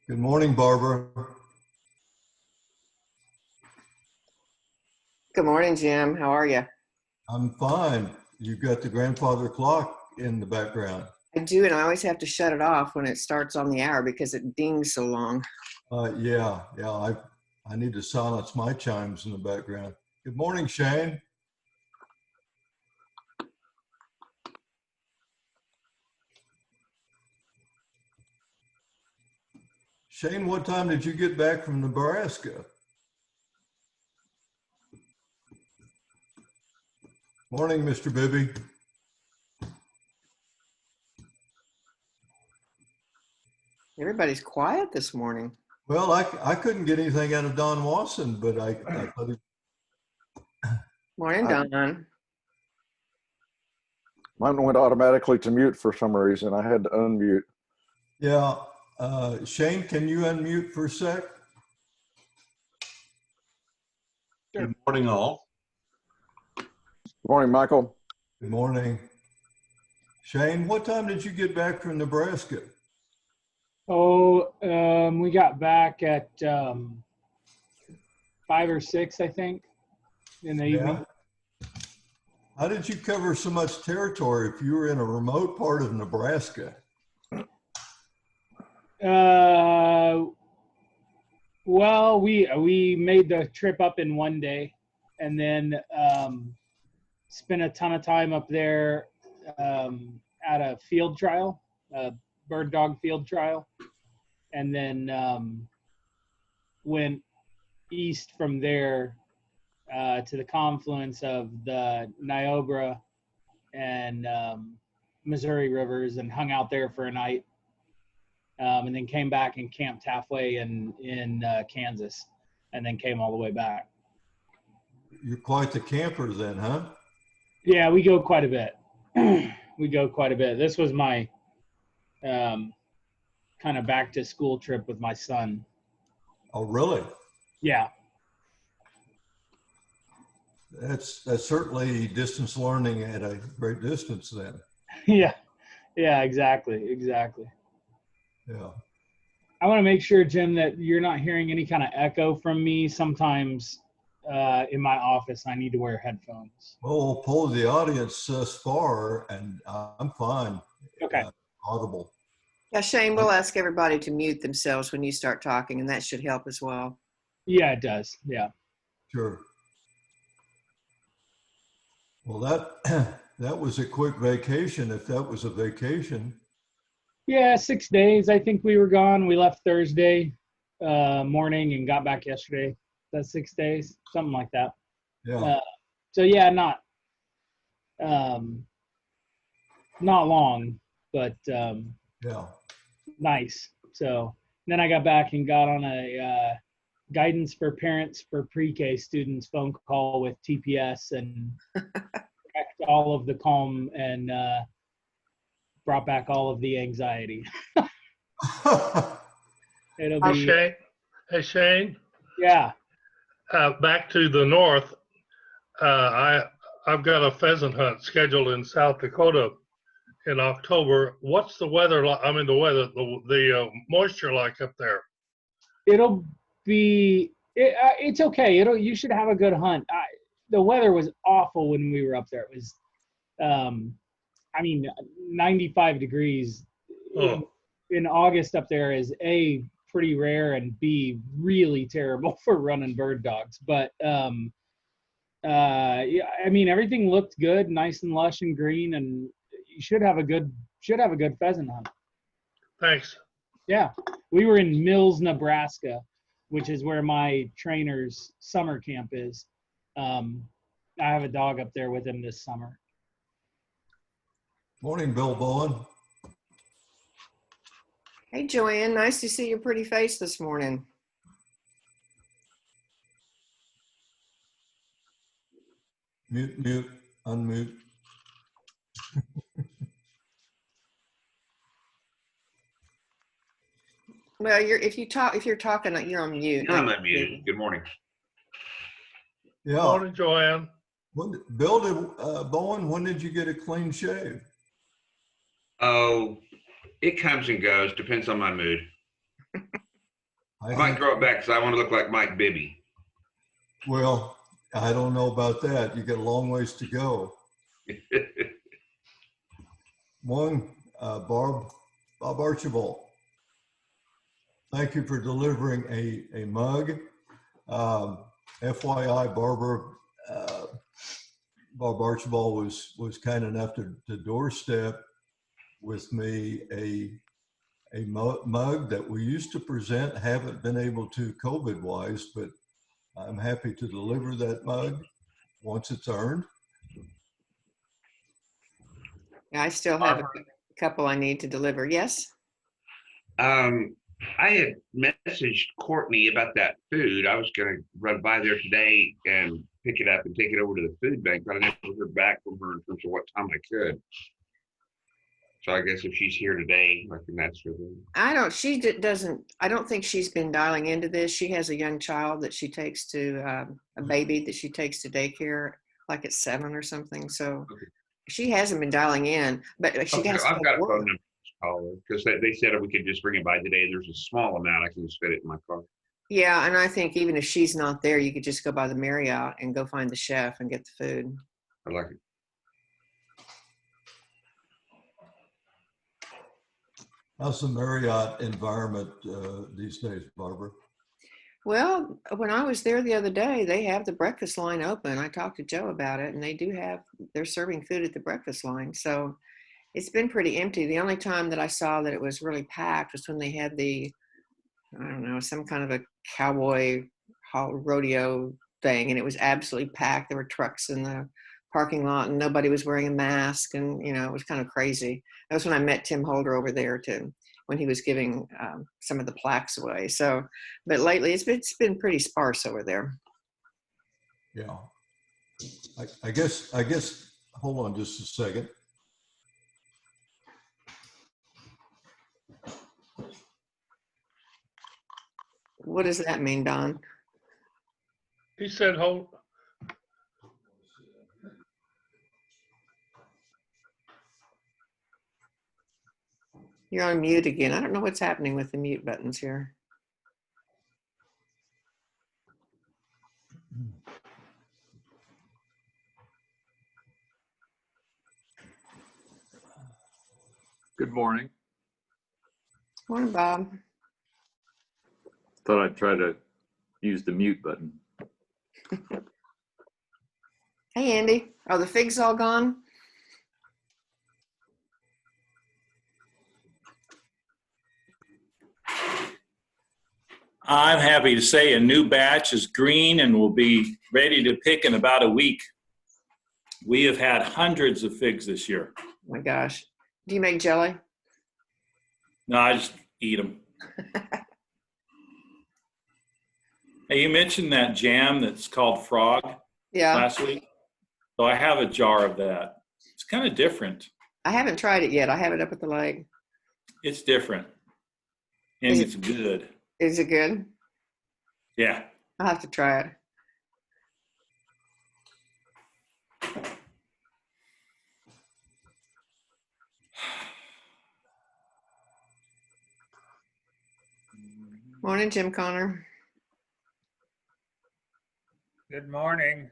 Good morning, Barbara. Good morning, Jim. How are you? I'm fine. You've got the grandfather clock in the background. I do, and I always have to shut it off when it starts on the hour because it dings so long. Yeah. I need to silence my chimes in the background. Good morning, Shane. Shane, what time did you get back from Nebraska? Morning, Mr. Bibby. Everybody's quiet this morning. Well, I couldn't get anything out of Don Wasson, but I thought Morning, Don. Mine went automatically to mute for some reason. I had to unmute. yeah. Shane, can you unmute for a sec? Good morning, all. Good morning, Michael. Good morning. Shane, what time did you get back from Nebraska? We got back at 5 or 6, I think, in the evening. How did you cover so much territory if you were in a remote part of Nebraska? Well, we made the trip up in one day, and then spent a ton of time up there at a field trial, a bird dog field trial, and then went east from there to the confluence of the Niagara and Missouri rivers and hung out there for a night, and then came back and camped halfway in Kansas, and then came all the way back. You're quite the camper then, huh? Yeah, we go quite a bit. We go quite a bit. This was my kind of back to school trip with my son. Oh, really? Yeah. That's certainly distance learning at a great distance then. Yeah, exactly. Yeah. I want to make sure, Jim, that you're not hearing any kind of echo from me. Sometimes in my office, I need to wear headphones. Well, we'll poll the audience thus far, and I'm fine. Okay. Audible. Yeah, Shane, we'll ask everybody to mute themselves when you start talking, and that should help as well. Yeah, it does. Yeah. Sure. Well, that was a quick vacation, if that was a vacation. Yeah, 6 days. I think we were gone. We left Thursday morning and got back yesterday. That's 6 days, something like that. Yeah. So yeah, not long, but Yeah. nice. So then I got back and got on a guidance for parents for pre-K students phone call with TPS and correct all of the calm and brought back all of the anxiety. It'll Hi, be Shane. Hey, Shane. yeah. Back to the north. I've got a pheasant hunt scheduled in South Dakota in October. What's the weather like? I mean, the moisture like up there? It'll be it's okay. You should have a good hunt. The weather was awful when we were up there. It was 95 degrees in August up there is A, pretty rare, and B, really terrible for running bird dogs. But yeah, I mean, everything looked good, nice and lush and green, and you should have a good pheasant hunt. Thanks. Yeah, we were in Mills, Nebraska, which is where my trainer's summer camp is. I have a dog up there with him this summer. Morning, Bill Bowen. Hey, Joanne, nice to see your pretty face this morning. Mute, unmute. Well, if you're talking, you're on mute. Yeah, I'm unmuted. Good morning. Yeah. Morning, Joanne. Bowen, when did you get a clean shave? Oh, it comes and goes. Depends on my mood. I I might think, throw it back because I want to look like Mike Bibby. well, I don't know about that. You got a long ways to go. One, Bob Archibald. Thank you for delivering a mug. FYI, Bob Archibald was kind enough to doorstep with me a mug that we used to present, haven't been able to COVID wise, but I'm happy to deliver that mug once it's earned. Yeah, I still have a couple I need to deliver. Yes. I had messaged Courtney about that food. I was going to run by there today and pick it up and take it over to the food bank, but I never heard back from her in terms of what time I could. So I guess if she's here today, I can ask her then. I don't think she's been dialing into this. She has a young child that she takes to, a baby that she takes to daycare, like at 7 or something. So Okay. she hasn't been dialing in, but she Okay, has I've got a phone work. number to call her because they said we could just bring it by today. There's a small amount. I can just fit it in my car. Yeah, and I think even if she's not there, you could just go by the Marriott and go find the chef and get the food. I like it. How's the Marriott environment these days, Barbara? Well, when I was there the other day, they have the breakfast line open. I talked to Joe about it, and they're serving food at the breakfast line. So it's been pretty empty. The only time that I saw that it was really packed was when they had I don't know, some kind of a cowboy rodeo thing, and it was absolutely packed. There were trucks in the parking lot, and nobody was wearing a mask, and it was kind of crazy. That was when I met Tim Holder over there when he was giving some of the plaques away. So, but lately it's been pretty sparse over there. Yeah. I guess, hold on just a second. What does that mean, Don? He said, hold. You're on mute again. I don't know what's happening with the mute buttons here. Good morning. Morning, Bob. Thought I'd try to use the mute button. Hey, Andy. Are the figs all gone? I'm happy to say a new batch is green and will be ready to pick in about a week. We have had hundreds of figs this year. Oh my gosh. Do you make jelly? No, I just eat them. Hey, you mentioned that jam that's called Frog Yeah. last week. So I have a jar of that. It's kind of different. I haven't tried it yet. I have it up at the lake. It's different. And it's good. Is it good? Yeah. I'll have to try it. Morning, Jim Connor. Good morning.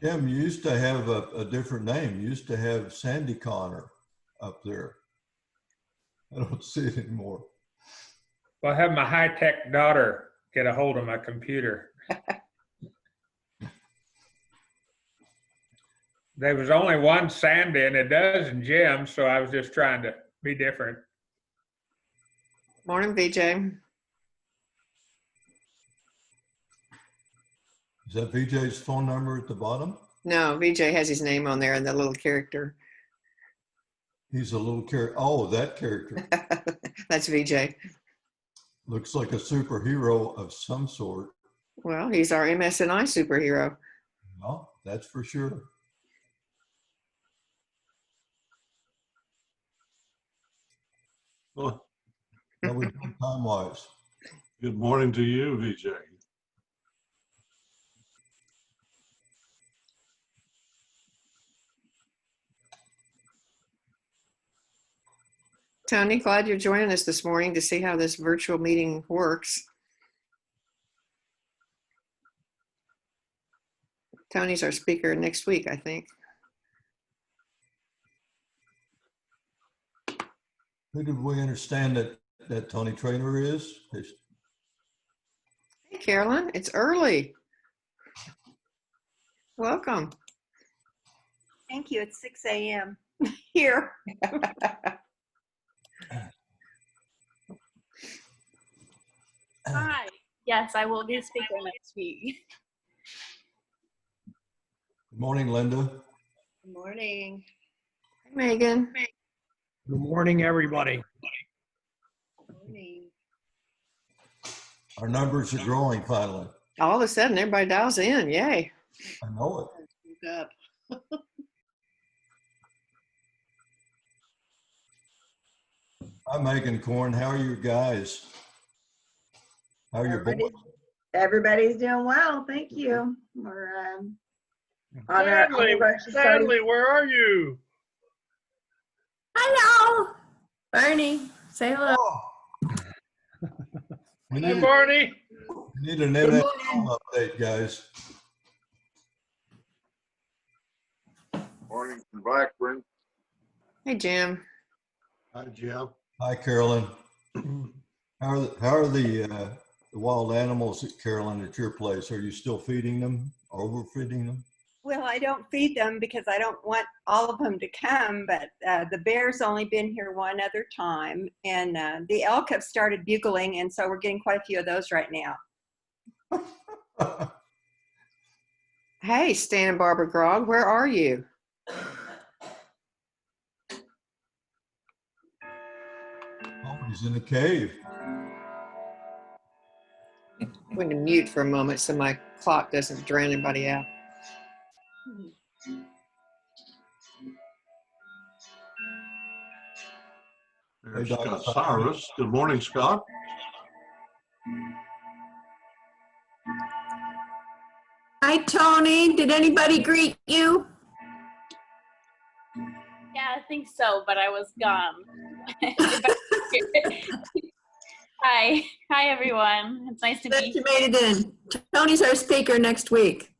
Jim, you used to have a different name. You used to have Sandy Connor up there. I don't see it anymore. Well, I have my high-tech daughter get a hold of my computer. There was only one Sandy and a dozen Jims, so I was just trying to be different. Morning, VJ. Is that VJ's phone number at the bottom? No, VJ has his name on there and the little character. He's a little character. Oh, that character. That's VJ. Looks like a superhero of some sort. Well, he's our MSNI superhero. Well, that's for sure. Well, How we doing time-wise? good morning to you, VJ. Tony, glad you're joining us this morning to see how this virtual meeting works. Tony's our speaker next week, I think. Who did we understand that Tony Trainer is? Hey, Carolyn, it's early. Welcome. Thank you. It's 6 a.m. here. Hi. Yes, I will be a speaker next week. Good morning, Linda. Good morning. Hey, Megan. Good morning, everybody. Good morning. Our numbers are growing finally. All of a sudden, everybody dials in. Yay. I know it. Woke up. Hi, Megan Corn. How are you guys? How are your boys? Everybody's doing well. Thank you. We're on our Stanley, anniversary. Stanley, where are you? Hello. Bernie, say hello. We Hey, need, Barney. we need an NFL update, guys. Morning from Blackburn. Hey, Jim. Hi, Jim. Hi, Carolyn. How are the wild animals at Carolyn at your place? Are you still feeding them? Overfeeding them? Well, I don't feed them because I don't want all of them to come, but the bear's only been here one other time, and the elk have started bugling, and so we're getting quite a few of those right now. Hey, Stan and Barbara Grog, where are you? Oh, he's in a cave. I'm going to mute for a moment so my clock doesn't drown anybody out. There's Scott Cyrus. Good morning, Scott. Hi, Tony. Did anybody greet you? Yeah, I think so, but I was gone. Hi. Hi, everyone. It's nice to be Glad here. you made it in. Tony's our speaker next week.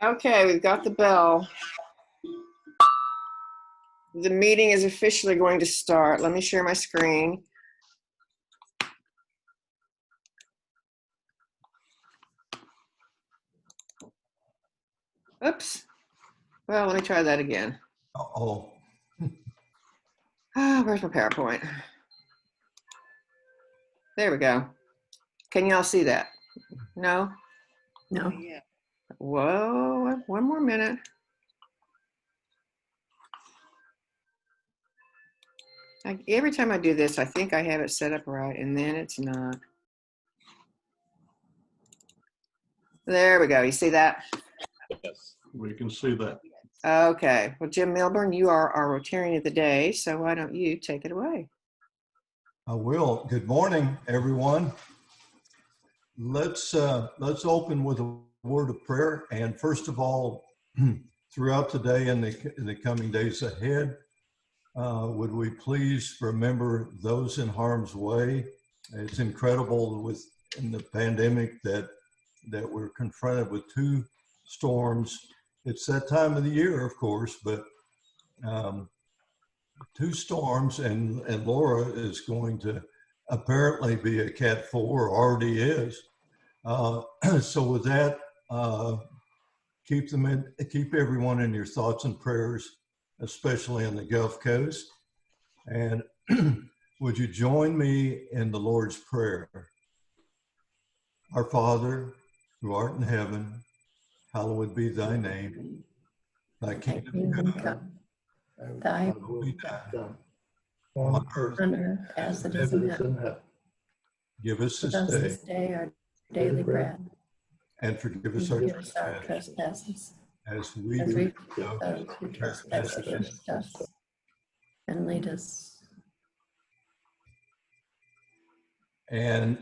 Okay, we've got the bell. The meeting is officially going to start. Let me share my screen. Oops. Well, let me try that again. Uh-oh. Where's my PowerPoint? There we go. Can y'all see that? No? No. Yeah. Whoa, one more minute. Every time I do this, I think I have it set up right, and then it's not. There we go. You see that? Yes, we can see that. Okay. Well, Jim Milburn, you are our Rotarian of the day, so why don't you take it away? I will. Good morning, everyone. Let's open with a word of prayer. And first of all, throughout today and the coming days ahead, would we please remember those in harm's way? It's incredible in the pandemic that we're confronted with two storms. It's that time of the year, of course, but two storms, and Laura is going to apparently be a Cat 4, already is. So with that, keep everyone in your thoughts and prayers, especially in the Gulf Coast. And would you join me in the Lord's Prayer? Our Father, who art in heaven, hallowed be thy name. Thy kingdom come. Thy will be done on earth as it is in heaven. Give us Give us this this day day our daily bread. and forgive And us our forgive us our trespasses trespasses as we as we do forgive those who trespass against us. And lead us. And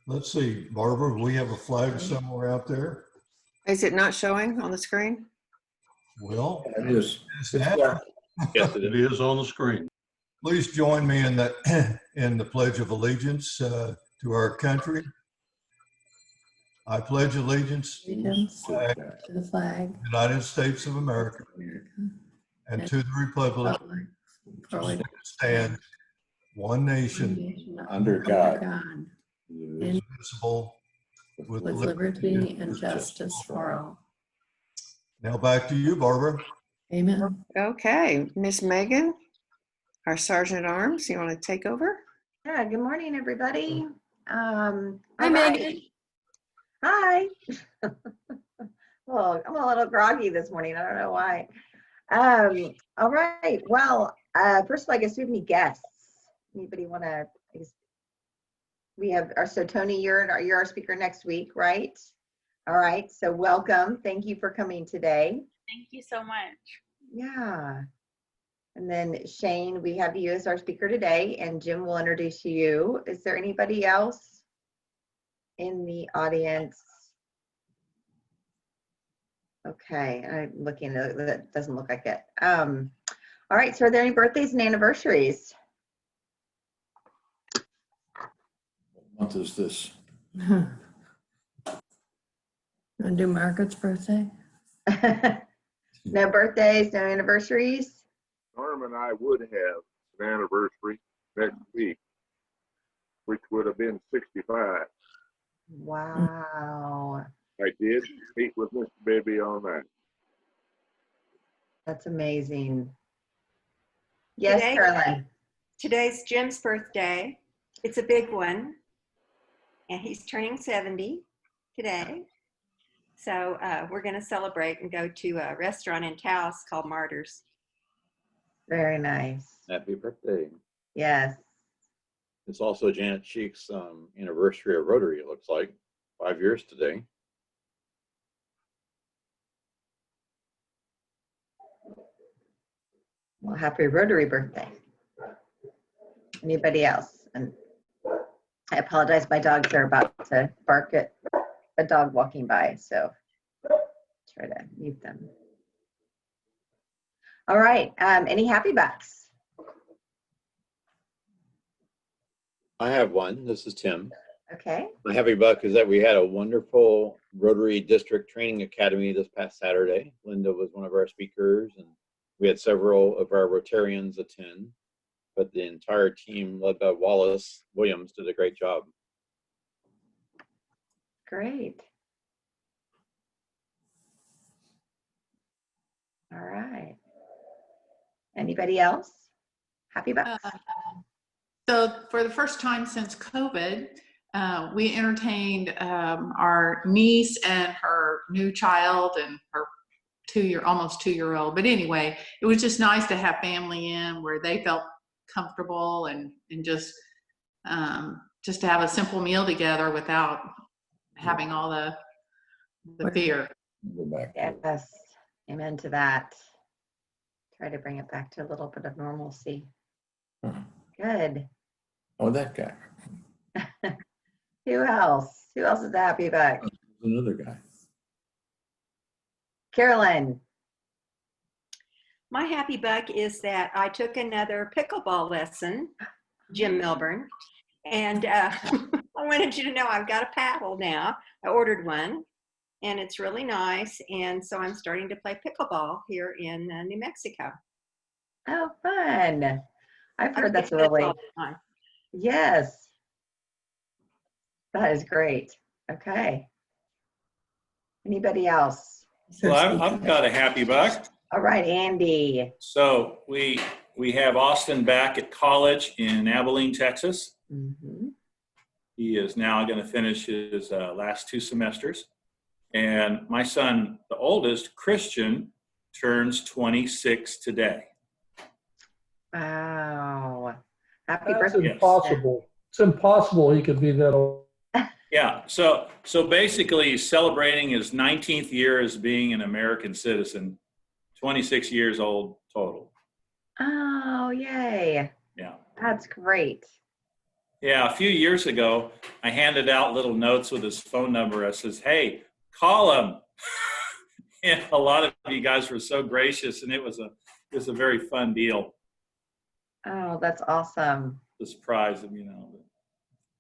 let's see, Barbara, we have a flag somewhere out there. Is it not showing on the screen? Well, It is. it's natural. Yes, it is on the screen. Please join me in the Pledge of Allegiance to our country. I pledge allegiance to Allegiance to the flag the United States of America of America and to the republic for which which stands one nation under God, indivisible, with liberty and justice for all. Now back to you, Barbara. Amen. Okay, Miss Megan, our Sergeant at Arms, you want to take over? Yeah, good morning, everybody. Hi, All Megan. right. Hi. Well, I'm a little groggy this morning. I don't know why. All right. Well, first of all, I guess we have any guests. Anybody want to? We have so Tony, you're our speaker next week, right? All right. So welcome. Thank you for coming today. Thank you so much. Yeah. And then Shane, we have you as our speaker today, and Jim will introduce you. Is there anybody else in the audience? Okay, I'm looking, that doesn't look like it. All right, so are there any birthdays and anniversaries? What month is this? Want to do Margaret's birthday? No birthdays, no anniversaries? Norm and I would have an anniversary next week, which would have been 65. Wow. I did meet with Mr. Baby on that. That's amazing. Yes, Today- Caroline. Today's Jim's birthday. It's a big one. And he's turning 70 today. So we're going to celebrate and go to a restaurant in Taos called Martyrs. Very nice. Happy birthday. Yes. It's also Janet Cheek's anniversary of Rotary, it looks like. 5 years today. Well, happy Rotary birthday. Anybody else? And I apologize, my dogs are about to bark at a dog walking by, so try to mute them. All right, any happy bucks? I have one. This is Tim. Okay. My happy buck is that we had a wonderful Rotary District Training Academy this past Saturday. Linda was one of our speakers, and we had several of our Rotarians attend, but the entire team led by Wallace Williams did a great job. Great. All right. Anybody else? Happy bucks? So for the first time since COVID, we entertained our niece and her new child and her almost two-year-old. But anyway, it was just nice to have family in where they felt comfortable and just to have a simple meal together without having all the fear. Yes, amen to that. Try to bring it back to a little bit of normalcy. Good. Oh, that guy. Who else? Who else is the happy buck? Another guy. Carolyn. My happy buck is that I took another pickleball lesson, Jim Milburn, and I wanted you to know I've got a paddle now. I ordered one, and it's really nice, and so I'm starting to play pickleball here in New Mexico. Oh, fun. I've heard that's really, yes. That is great. Okay. Anybody else? Well, I've got a happy buck. All right, Andy. So we have Austin back at college in Abilene, Texas. Mm-hmm. He is now going to finish his last 2 semesters. And my son, the oldest, Christian, turns 26 today. Wow. Happy That's birthday. impossible. It's impossible he could be that old. Yeah, so basically he's celebrating his 19th year as being an American citizen, 26 years old total. Oh, yay. Yeah. That's great. Yeah, a few years ago, I handed out little notes with his phone number. I says, hey, call him. And a lot of you guys were so gracious, and it was a very fun deal. Oh, that's awesome. The surprise of,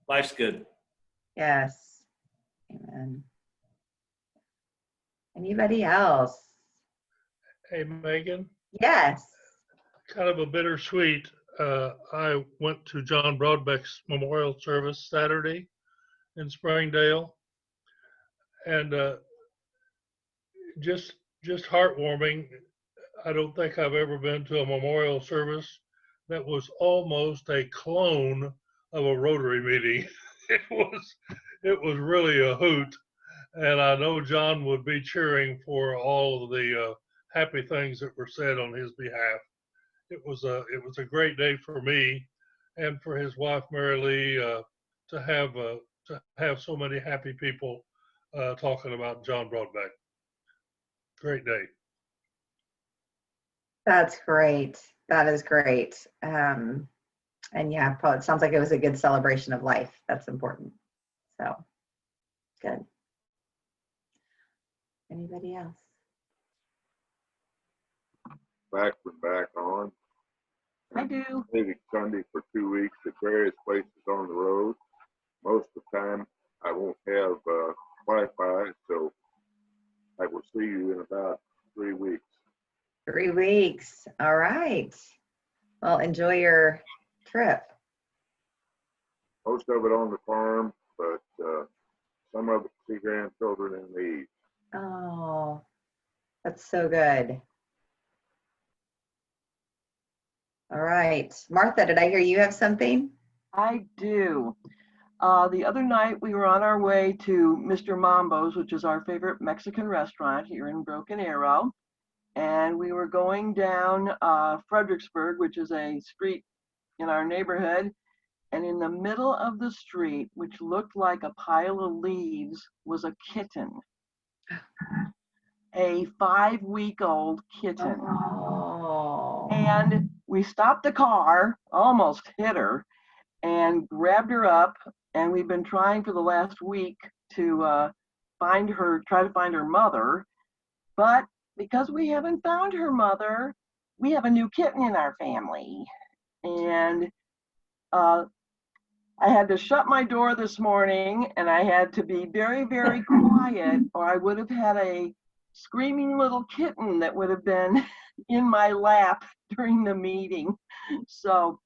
life's good. Yes. Amen. Anybody else? Hey, Megan, Yes. kind of a bittersweet. I went to John Broadbeck's memorial service Saturday in Springdale, and just heartwarming. I don't think I've ever been to a memorial service that was almost a clone of a Rotary meeting. It was really a hoot, and I know John would be cheering for all of the happy things that were said on his behalf. It was a great day for me and for his wife Mary Lee to have so many happy people talking about John Broadbeck. Great day. That's great. That is great. And yeah, probably, it sounds like it was a good celebration of life. That's important. So good. Anybody else? Back on. I do. Maybe Sunday for 2 weeks at various places on the road. Most of the time, I won't have Wi-Fi, so I will see you in about 3 weeks. 3 weeks. All right. Well, enjoy your trip. Most of it on the farm, but some of it see grandchildren in need. Oh, that's so good. All right. Martha, did I hear you have something? I do. The other night we were on our way to Mr. Mambo's, which is our favorite Mexican restaurant here in Broken Arrow. And we were going down Fredericksburg, which is a street in our neighborhood. And in the middle of the street, which looked like a pile of leaves, was a kitten. A 5-week-old kitten. Oh. And we stopped the car, almost hit her, and grabbed her up. And we've been trying for the last week to try to find her mother. But because we haven't found her mother, we have a new kitten in our family. And I had to shut my door this morning, and I had to be very, very quiet, or I would have had a screaming little kitten that would have been in my lap during the meeting. So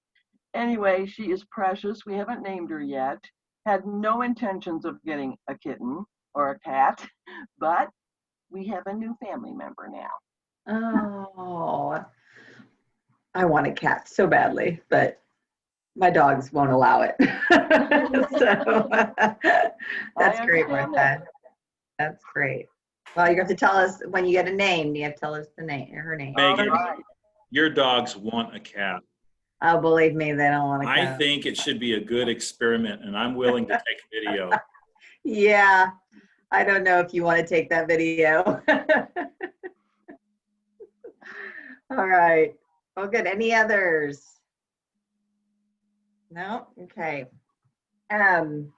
anyway, she is precious. We haven't named her yet. Had no intentions of getting a kitten or a cat, but we have a new family member now. Oh, I want a cat so badly, but my dogs won't allow it. So that's great, Martha. That's great. Well, you have to tell us when you get a name. You have to tell us the name, her name. Megan, your dogs want a cat. Oh, believe me, they don't want a cat. I think it should be a good experiment, and I'm willing to take video. Yeah, I don't know if you want to take that video. All right. Well, good. Any others? No? Okay. I'm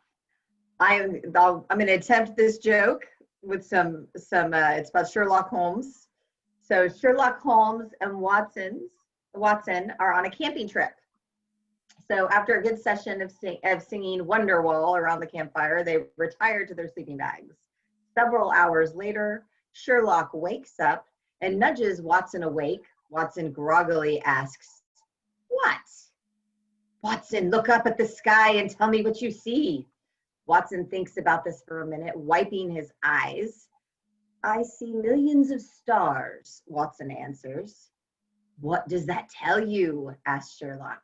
going to attempt this joke with some it's about Sherlock Holmes. So Sherlock Holmes and Watson are on a camping trip. So after a good session of singing Wonderwall around the campfire, they retire to their sleeping bags. Several hours later, Sherlock wakes up and nudges Watson awake. Watson groggily asks, "What?" "Watson, look up at the sky and tell me what you see." Watson thinks about this for a minute, wiping his eyes. "I see millions of stars," Watson answers. "What does that tell you?" asks Sherlock.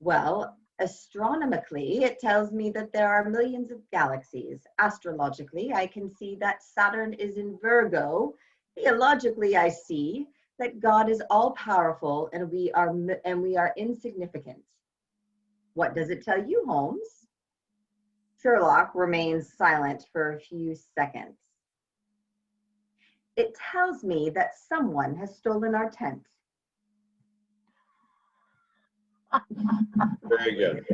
"Well, astronomically, it tells me that there are millions of galaxies. Astrologically, I can see that Saturn is in Virgo. Theologically, I see that God is all-powerful and we are insignificant. What does it tell you, Holmes?" Sherlock remains silent for a few seconds. "It tells me that someone has stolen our tent." Very good.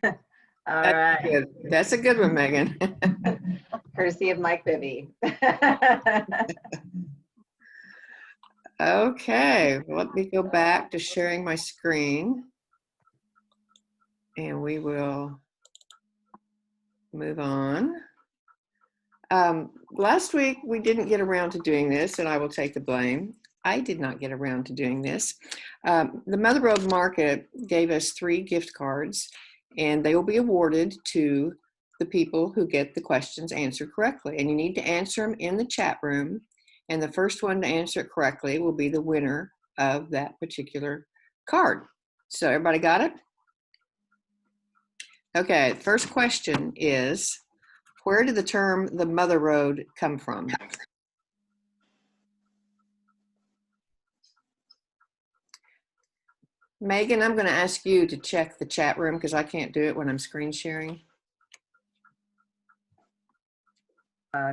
All right. Good. That's a good one, Megan. Courtesy of Mike Bibby. Okay, let me go back to sharing my screen. And we will move on. Last week, we didn't get around to doing this, and I will take the blame. I did not get around to doing this. The Mother Road Market gave us 3 gift cards, and they will be awarded to the people who get the questions answered correctly. And you need to answer them in the chat room, and the first one to answer it correctly will be the winner of that particular card. So everybody got it? Okay, first question is, where did the term the Mother Road come from? Megan, I'm going to ask you to check the chat room because I can't do it when I'm screen sharing.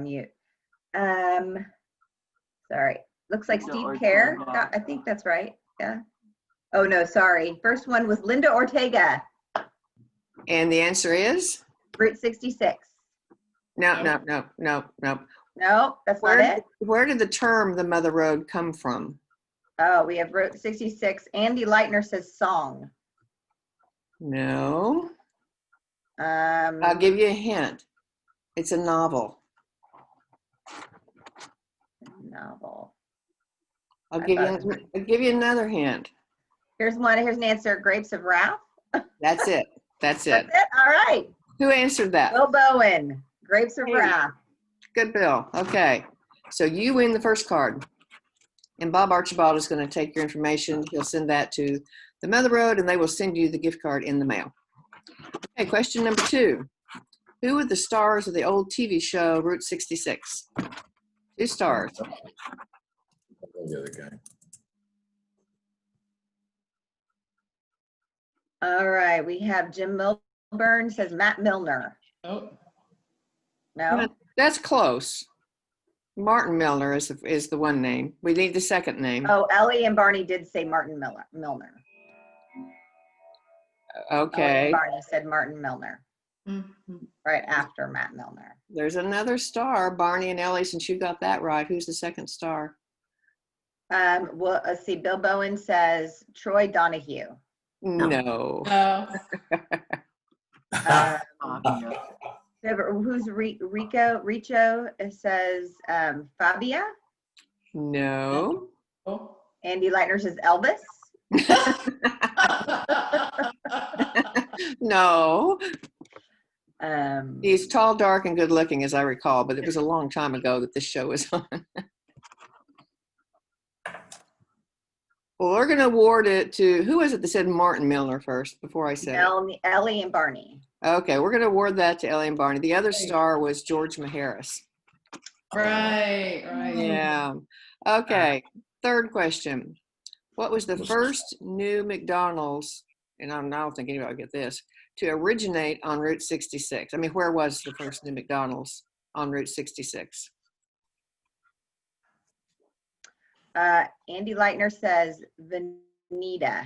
Mute. Sorry. Looks like Steve Kerr. I think that's right. Yeah. Oh, no, sorry. First one was Linda Ortega. And the answer is? Route 66. No. No, that's not it. Where did the term the Mother Road come from? Oh, we have Route 66. Andy Leitner says song. No. I'll give you a hint. It's a novel. Novel. I'll give you another hint. Here's one. Here's an answer. Grapes of Wrath. That's it. That's it. That's it. All right. Who answered that? Bill Bowen. Grapes of Wrath. Good, Bill. Okay. So you win the first card. And Bob Archibald is going to take your information. He'll send that to the Mother Road, and they will send you the gift card in the mail. Okay, question number 2. Who were the stars of the old TV show Route 66? 2 stars. The other guy. All right. We have Jim Milburn says Matt Milner. Oh. No? That's close. Martin Milner is the one name. We need the second name. Oh, Ellie and Barney did say Martin Milner. Okay. Ellie and Barney said Martin Milner. Mm-hmm. Right after Matt Milner. There's another star, Barney and Ellie, since you got that right. Who's the second star? Well, let's see. Bill Bowen says Troy Donahue. No. Who's Richo? It says Fabia. No. Andy Leitner says Elvis. No. He's tall, dark, and good looking, as I recall, but it was a long time ago that this show was on. Well, we're going to award it to, who was it that said Martin Milner first before I said it? Ellie and Barney. Okay, we're going to award that to Ellie and Barney. The other star was George Maharis. Right. Yeah. Okay, third question. What was the first new McDonald's, and I don't think anybody will get this, to originate on Route 66? I mean, where was the first new McDonald's on Route 66? Andy Leitner says Veneta.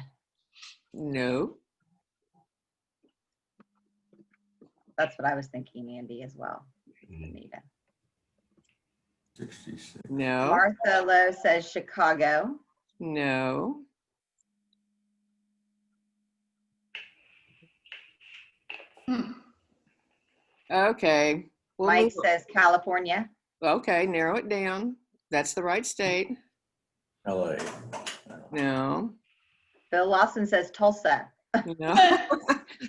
No. That's what I was thinking, Andy, as well. Veneta. 66. No. Martha Lowe says Chicago. No. Okay. Mike says California. Okay, narrow it down. That's the right state. LA. No. Bill Lawson says Tulsa. No.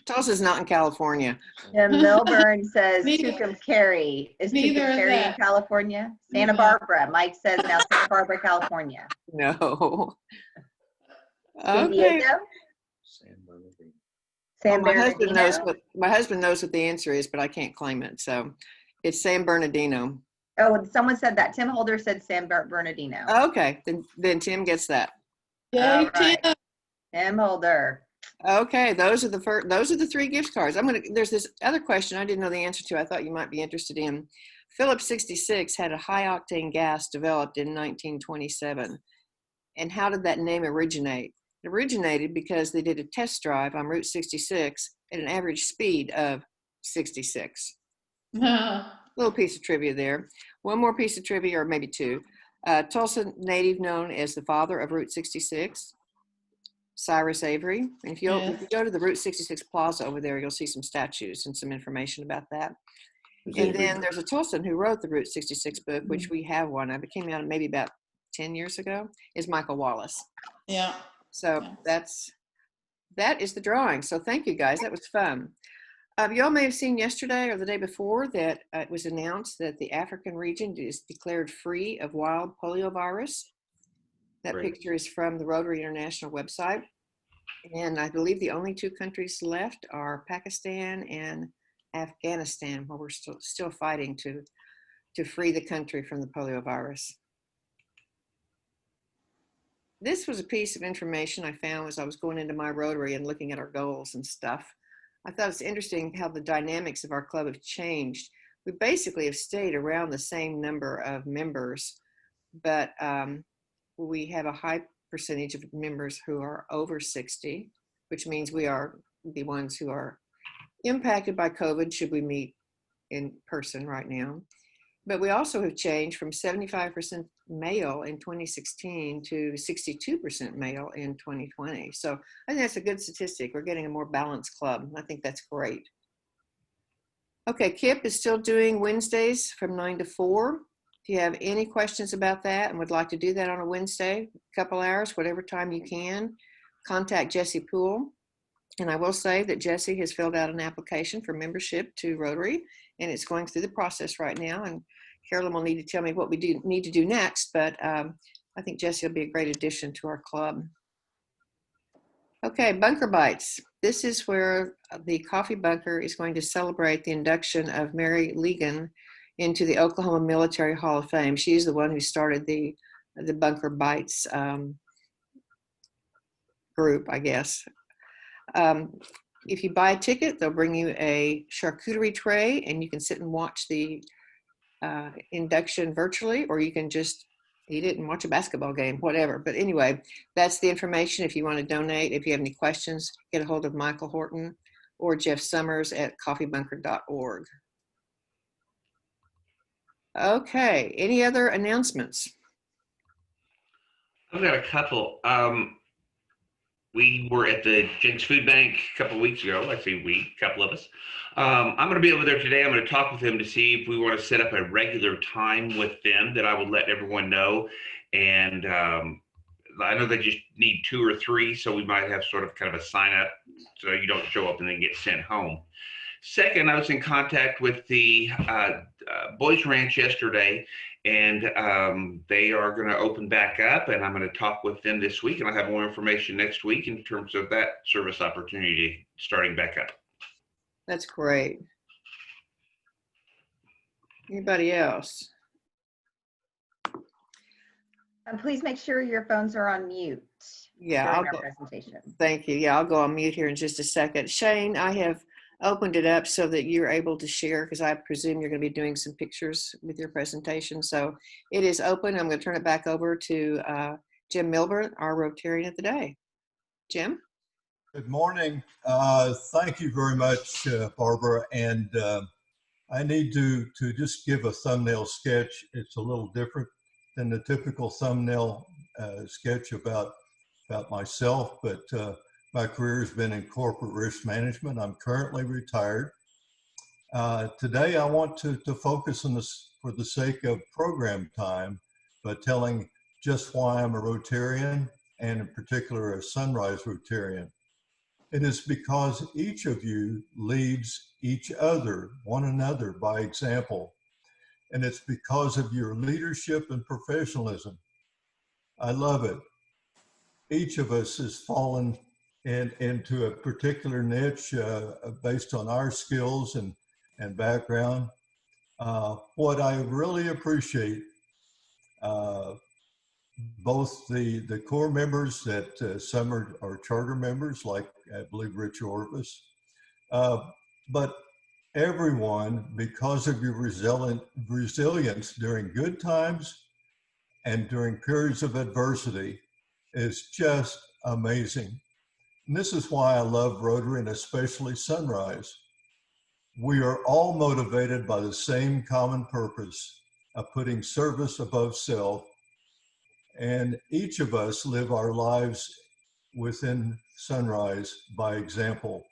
Tulsa's not in California. Jim Milburn says Tucumcari. Is Tucumcari in California? Santa Barbara. Mike says now Santa Barbara, California. No. San Diego? Well, my husband knows what the answer is, but I can't claim it. So it's San Bernardino. Oh, someone said that. Tim Holder said San Bernardino. Okay, then Tim gets that. Yay, right. Tim Holder. Okay, those are the 3 gift cards. There's this other question I didn't know the answer to. I thought you might be interested in. Phillips 66 had a high octane gas developed in 1927. And how did that name originate? It originated because they did a test drive on Route 66 at an average speed of 66. Little piece of trivia there. One more piece of trivia, or maybe 2. Tulsa native known as the father of Route 66, Cyrus Avery. And if you go to the Route 66 Plaza over there, you'll see some statues and some information about that. And then there's a Tulsan who wrote the Route 66 book, which we have one of. It came out maybe about 10 years ago, is Michael Wallace. Yeah. So that is the drawing. So thank you guys. That was fun. You all may have seen yesterday or the day before that it was announced that the African region is declared free of wild polio virus. That picture is from the Rotary International website. And I believe the only two countries left are Pakistan and Afghanistan, where we're still fighting to free the country from the polio virus. This was a piece of information I found as I was going into my Rotary and looking at our goals and stuff. I thought it's interesting how the dynamics of our club have changed. We basically have stayed around the same number of members, but we have a high percentage of members who are over 60, which means we are the ones who are impacted by COVID should we meet in person right now. But we also have changed from 75% male in 2016 to 62% male in 2020. So I think that's a good statistic. We're getting a more balanced club. I think that's great. Okay, KIP is still doing Wednesdays from 9 to 4. If you have any questions about that and would like to do that on a Wednesday, a couple hours, whatever time you can, contact Jessie Poole. And I will say that Jessie has filled out an application for membership to Rotary, and it's going through the process right now. And Carolyn will need to tell me what we need to do next, but I think Jessie will be a great addition to our club. Okay, Bunker Bites. This is where the Coffee Bunker is going to celebrate the induction of Mary Legan into the Oklahoma Military Hall of Fame. She's the one who started the Bunker Bites group, I guess. If you buy a ticket, they'll bring you a charcuterie tray and you can sit and watch the induction virtually, or you can just eat it and watch a basketball game, whatever. But anyway, that's the information. If you want to donate, if you have any questions, get a hold of Michael Horton or Jeff Summers at coffeebunker.org. Okay, any other announcements? I've got a couple. We were at the Jenks Food Bank a couple of weeks ago. I say we, a couple of us. I'm going to be over there today. I'm going to talk with them to see if we want to set up a regular time with them that I would let everyone know. And I know they just need 2 or 3, so we might have sort of kind of a sign up so you don't show up and then get sent home. Second, I was in contact with the Boys Ranch yesterday, and they are going to open back up, and I'm going to talk with them this week, and I'll have more information next week in terms of that service opportunity starting back up. That's great. Anybody else? And please make sure your phones are on mute. Yeah, during I'll our go. presentation. Thank you. Yeah, I'll go on mute here in just a second. Shane, I have opened it up so that you're able to share, because I presume you're going to be doing some pictures with your presentation. So it is open. I'm going to turn it back over to Jim Milburn, our Rotarian of the day. Jim? Good morning. Thank you very much, Barbara. And I need to just give a thumbnail sketch. It's a little different than the typical thumbnail sketch about myself, but my career has been in corporate risk management. I'm currently retired. Today, I want to focus on this for the sake of program time by telling just why I'm a Rotarian, and in particular, a Sunrise Rotarian. It is because each of you leads each other, one another by example. And it's because of your leadership and professionalism. I love it. Each of us has fallen into a particular niche based on our skills and background. What I really appreciate, both the core members that some are charter members, like I believe Rich Orvis, but everyone, because of your resilience during good times and during periods of adversity, is just amazing. And this is why I love Rotary, and especially Sunrise. We are all motivated by the same common purpose of putting service above self And each of us live our lives within Sunrise by example.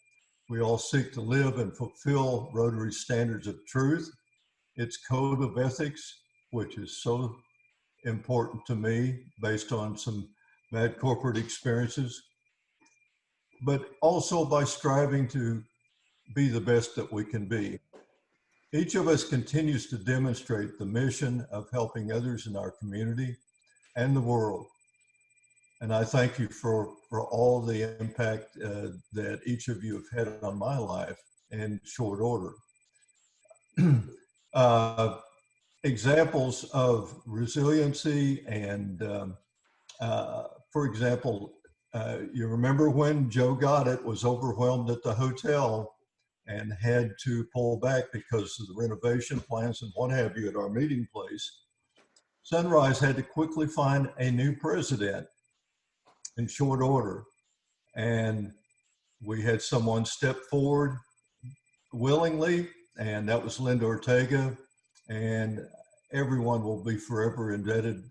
We all seek to live and fulfill Rotary's standards of truth, its code of ethics, which is so important to me based on some bad corporate experiences, but also by striving to be the best that we can be. Each of us continues to demonstrate the mission of helping others in our community and the world. And I thank you for all the impact that each of you have had on my life in short order. Examples of resiliency and, for example, you remember when Joe Goddard was overwhelmed at the hotel and had to pull back because of the renovation plans and what have you at our meeting place. Sunrise had to quickly find a new president in short order. And we had someone step forward willingly, and that was Linda Ortega. And everyone will be forever indebted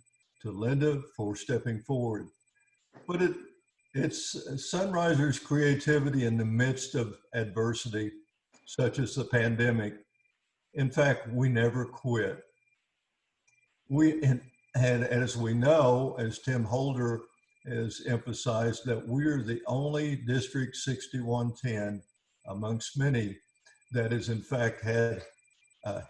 to Linda for stepping forward. But it's Sunriser's creativity in the midst of adversity, such as the pandemic. In fact, we never quit. And as we know, as Tim Holder has emphasized, that we're the only District 6110 amongst many that has in fact had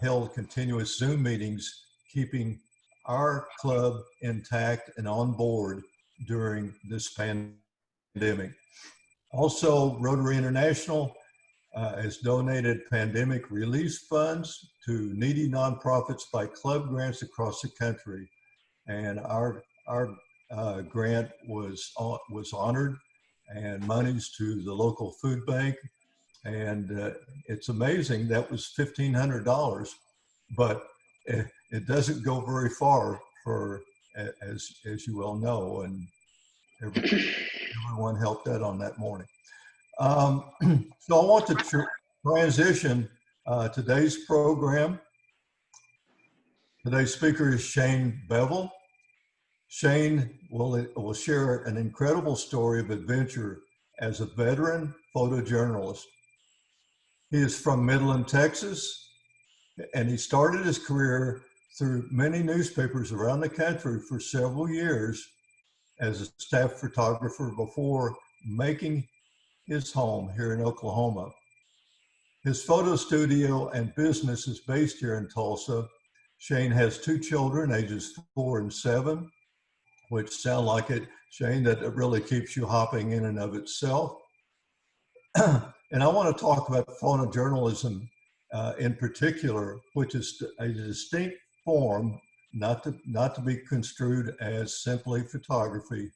held continuous Zoom meetings, keeping our club intact and on board during this pandemic. Also, Rotary International has donated pandemic relief funds to needy nonprofits by club grants across the country. And our grant was honored, and monies to the local food bank. And it's amazing, that was $1,500, but it doesn't go very far for, as you well know, and everyone helped out on that morning. So I want to transition today's program. Today's speaker is Shane Bevel. Shane will share an incredible story of adventure as a veteran photojournalist. He is from Midland, Texas, and he started his career through many newspapers around the country for several years as a staff photographer before making his home here in Oklahoma. His photo studio and business is based here in Tulsa. Shane has 2 children, ages 4 and 7, which sound like it, Shane, that it really keeps you hopping in and of itself. And I want to talk about photojournalism in particular, which is a distinct form, not to be construed as simply photography,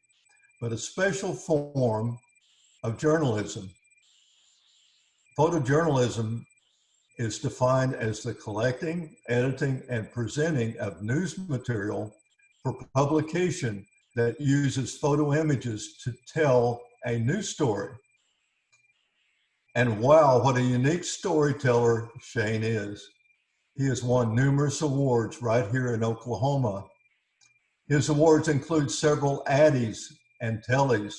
but a special form of journalism. Photojournalism is defined as the collecting, editing, and presenting of news material for publication that uses photo images to tell a news story. And wow, what a unique storyteller Shane is. He has won numerous awards right here in Oklahoma. His awards include several Addies and Tellies.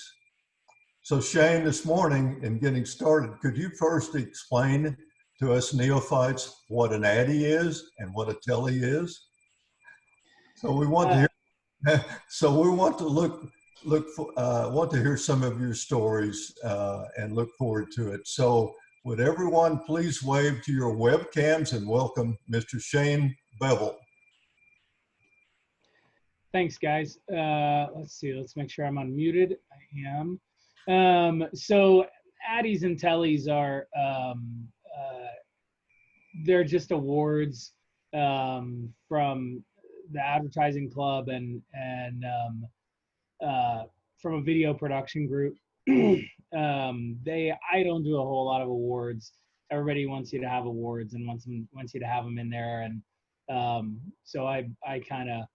So Shane, this morning, in getting started, could you first explain to us neophytes what an Addie is and what a Telly is? So we want to hear, want to hear some of your stories and look forward to it. So would everyone please wave to your webcams and welcome Mr. Shane Bevel. Thanks, guys. Let's see. Let's make sure I'm unmuted. I am. So Addies and Tellies are they're just awards from the advertising club and from a video production group. I don't do a whole lot of awards. Everybody wants you to have awards and wants you to have them in there, and so I kind of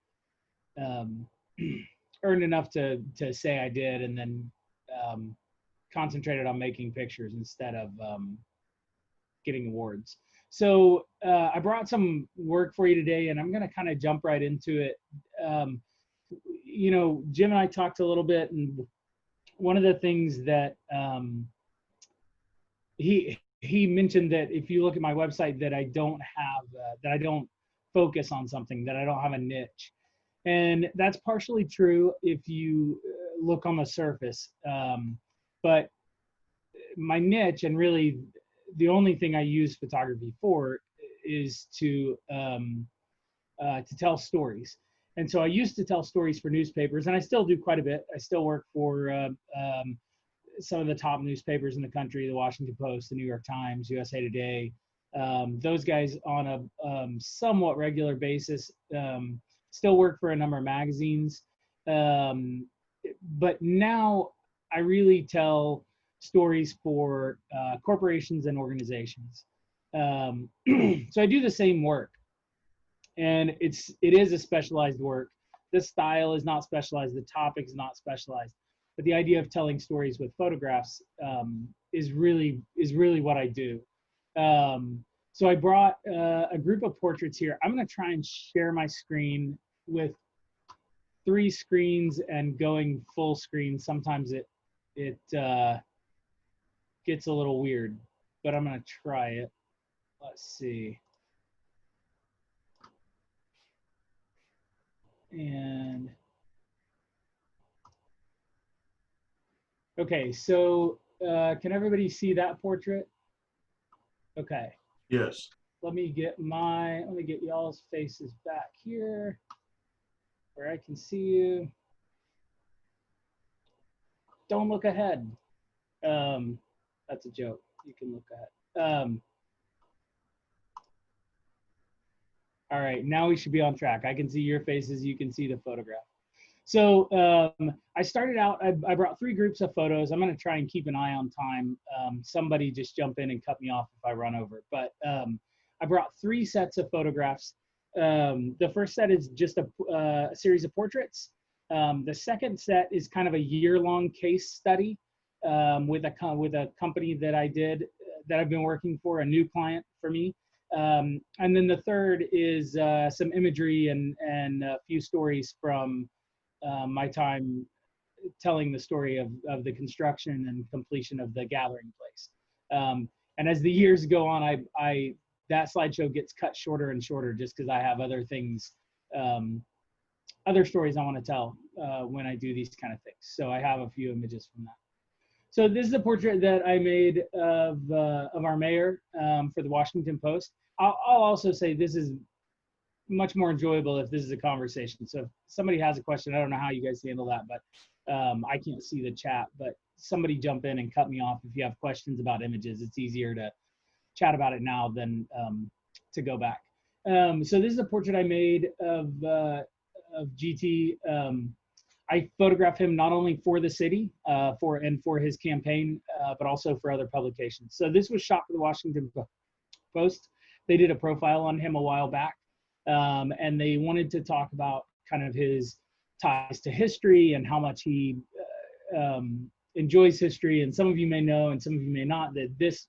earned enough to say I did, and then concentrated on making pictures instead of getting awards. So I brought some work for you today, and I'm going to kind of jump right into it. you know, Jim and I talked a little bit, and one of the things that he mentioned that if you look at my website that I don't have that I don't focus on something, that I don't have a niche, and that's partially true if you look on the surface. But my niche, and really the only thing I use photography for, is to tell stories. And so I used to tell stories for newspapers, and I still do quite a bit. I still work for some of the top newspapers in the country: the Washington Post, the New York Times, USA Today. Those guys on a somewhat regular basis. Still work for a number of magazines. But now I really tell stories for corporations and organizations. So I do the same work. And it is a specialized work. The style is not specialized. The topic is not specialized. But the idea of telling stories with photographs is really what I do. So I brought a group of portraits here. I'm going to try and share my screen with 3 screens and going full screen. Sometimes it gets a little weird, but I'm going to try it. Let's see. And okay, so can everybody see that portrait? Okay. Yes. Let me get y'all's faces back here where I can see you. Don't look ahead. That's a joke. You can look ahead. All right, now we should be on track. I can see your faces. You can see the photograph. So I started out, I brought 3 groups of photos. I'm going to try and keep an eye on time. Somebody just jump in and cut me off if I run over. But I brought 3 sets of photographs. The first set is just a series of portraits. The second set is kind of a year-long case study with a company that I've been working for, a new client for me. And then the third is some imagery and a few stories from my time telling the story of the construction and completion of the gathering place. And as the years go on, that slideshow gets cut shorter and shorter just because I have other things, other stories I want to tell when I do these kind of things. So I have a few images from that. So this is a portrait that I made of our mayor for the Washington Post. I'll also say this is much more enjoyable if this is a conversation. So if somebody has a question, I don't know how you guys handle that, but I can't see the chat, but somebody jump in and cut me off if you have questions about images. It's easier to chat about it now than to go back. So this is a portrait I made of GT. I photographed him not only for the city for his campaign, but also for other publications. So this was shot for the Washington Post. They did a profile on him a while back, and they wanted to talk about kind of his ties to history and how much he enjoys history. And some of you may know, and some of you may not, that this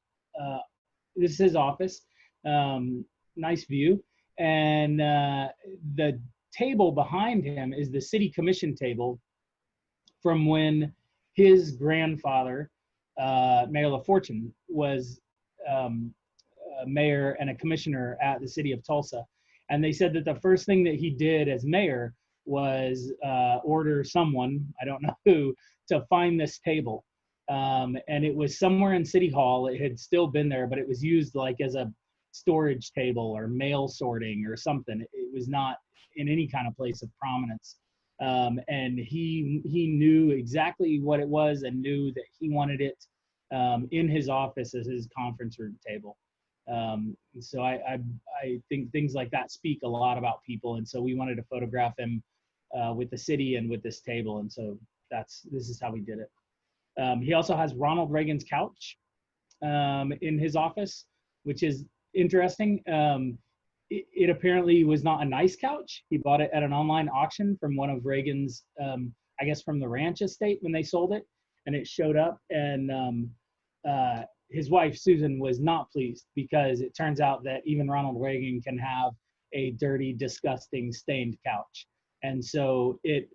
is his office. Nice view. And the table behind him is the city commission table from when his grandfather, Mayor LaFortune, was mayor and a commissioner at the city of Tulsa. And they said that the first thing that he did as mayor was order someone, I don't know who, to find this table. And it was somewhere in City Hall. It had still been there, but it was used like as a storage table or mail sorting or something. It was not in any kind of place of prominence. And he knew exactly what it was and knew that he wanted it in his office as his conference room table. So I think things like that speak a lot about people. And so we wanted to photograph him with the city and with this table. And so this is how we did it. He also has Ronald Reagan's couch in his office, which is interesting. It apparently was not a nice couch. He bought it at an online auction from one of Reagan's, I guess from the ranch estate when they sold it, and it showed up. And his wife, Susan, was not pleased because it turns out that even Ronald Reagan can have a dirty, disgusting, stained couch. And so it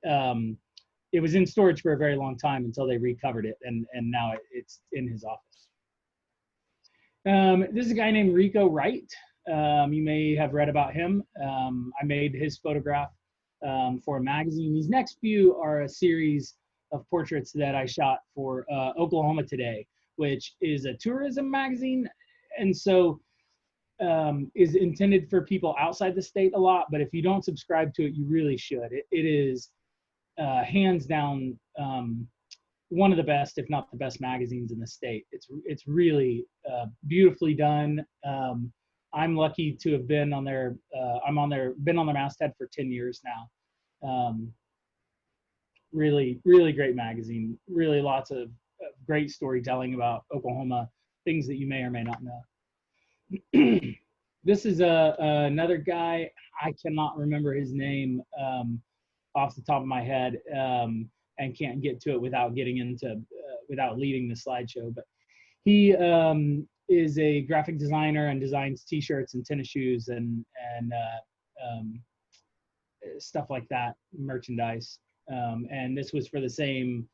was in storage for a very long time until they recovered it, and now it's in his office. This is a guy named Rico Wright. You may have read about him. I made his photograph for a magazine. These next few are a series of portraits that I shot for Oklahoma Today, which is a tourism magazine, and so is intended for people outside the state a lot. But if you don't subscribe to it, you really should. It is hands down one of the best, if not the best, magazines in the state. It's really beautifully done. I'm lucky to have been on their been on their masthead for 10 years now. Really great magazine. Really lots of great storytelling about Oklahoma, things that you may or may not know. This is another guy. I cannot remember his name off the top of my head, and can't get to it without getting into without leaving the slideshow. But he is a graphic designer and designs T-shirts and tennis shoes and stuff like that, merchandise. And this was for the same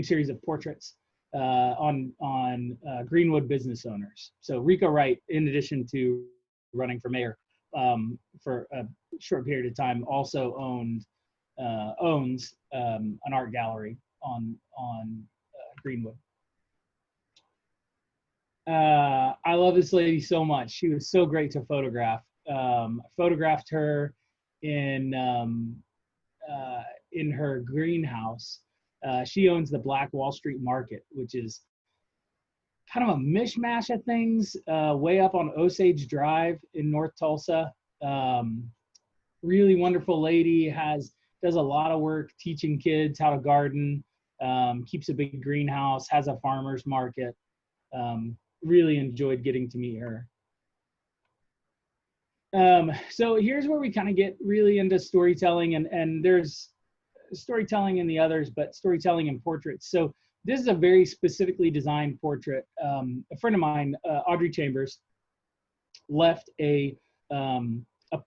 series of portraits on Greenwood business owners. So Rico Wright, in addition to running for mayor for a short period of time, also owns an art gallery on Greenwood. I love this lady so much. She was so great to photograph. I photographed her in her greenhouse. She owns the Black Wall Street Market, which is kind of a mishmash of things, way up on Osage Drive in North Tulsa. Really wonderful lady, does a lot of work teaching kids how to garden, keeps a big greenhouse, has a farmer's market. Really enjoyed getting to meet her. So here's where we kind of get really into storytelling, and there's storytelling in the others, but storytelling in portraits. So this is a very specifically designed portrait. A friend of mine, Audrey Chambers, left a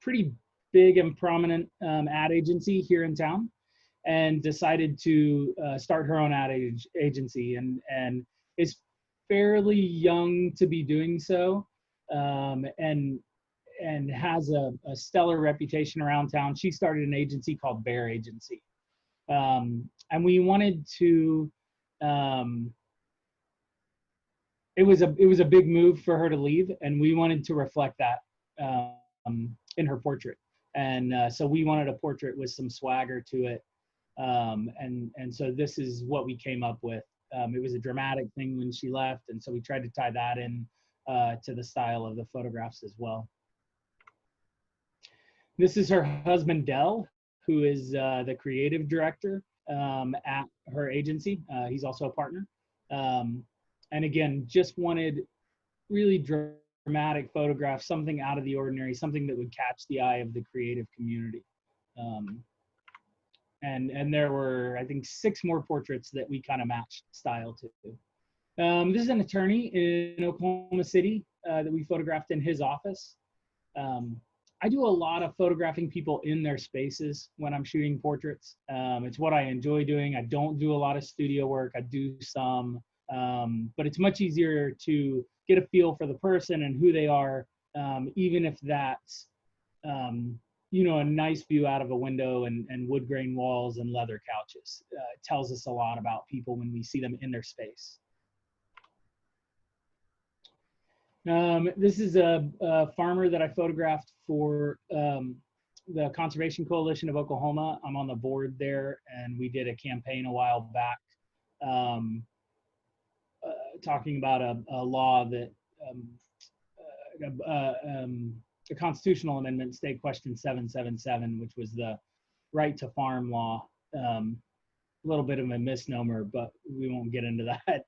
pretty big and prominent ad agency here in town, and decided to start her own ad agency, and is fairly young to be doing so, and has a stellar reputation around town. She started an agency called Bear Agency, and we wanted to. It was a big move for her to leave, and we wanted to reflect that in her portrait. And so we wanted a portrait with some swagger to it, and so this is what we came up with. It was a dramatic thing when she left, and so we tried to tie that in to the style of the photographs as well. This is her husband, Dell, who is the creative director at her agency. He's also a partner. And again, just wanted really dramatic photographs, something out of the ordinary, something that would catch the eye of the creative community. And there were, I think, 6 more portraits that we kind of matched style to. This is an attorney in Oklahoma City that we photographed in his office. I do a lot of photographing people in their spaces when I'm shooting portraits. It's what I enjoy doing. I don't do a lot of studio work. I do some, but it's much easier to get a feel for the person and who they are, even if that's, you know, a nice view out of a window and wood grain walls and leather couches. It tells us a lot about people when we see them in their space. This is a farmer that I photographed for the Conservation Coalition of Oklahoma. I'm on the board there, and we did a campaign a while back talking about a law that, a constitutional amendment, State Question 777, which was the right to farm law. A little bit of a misnomer, but we won't get into that.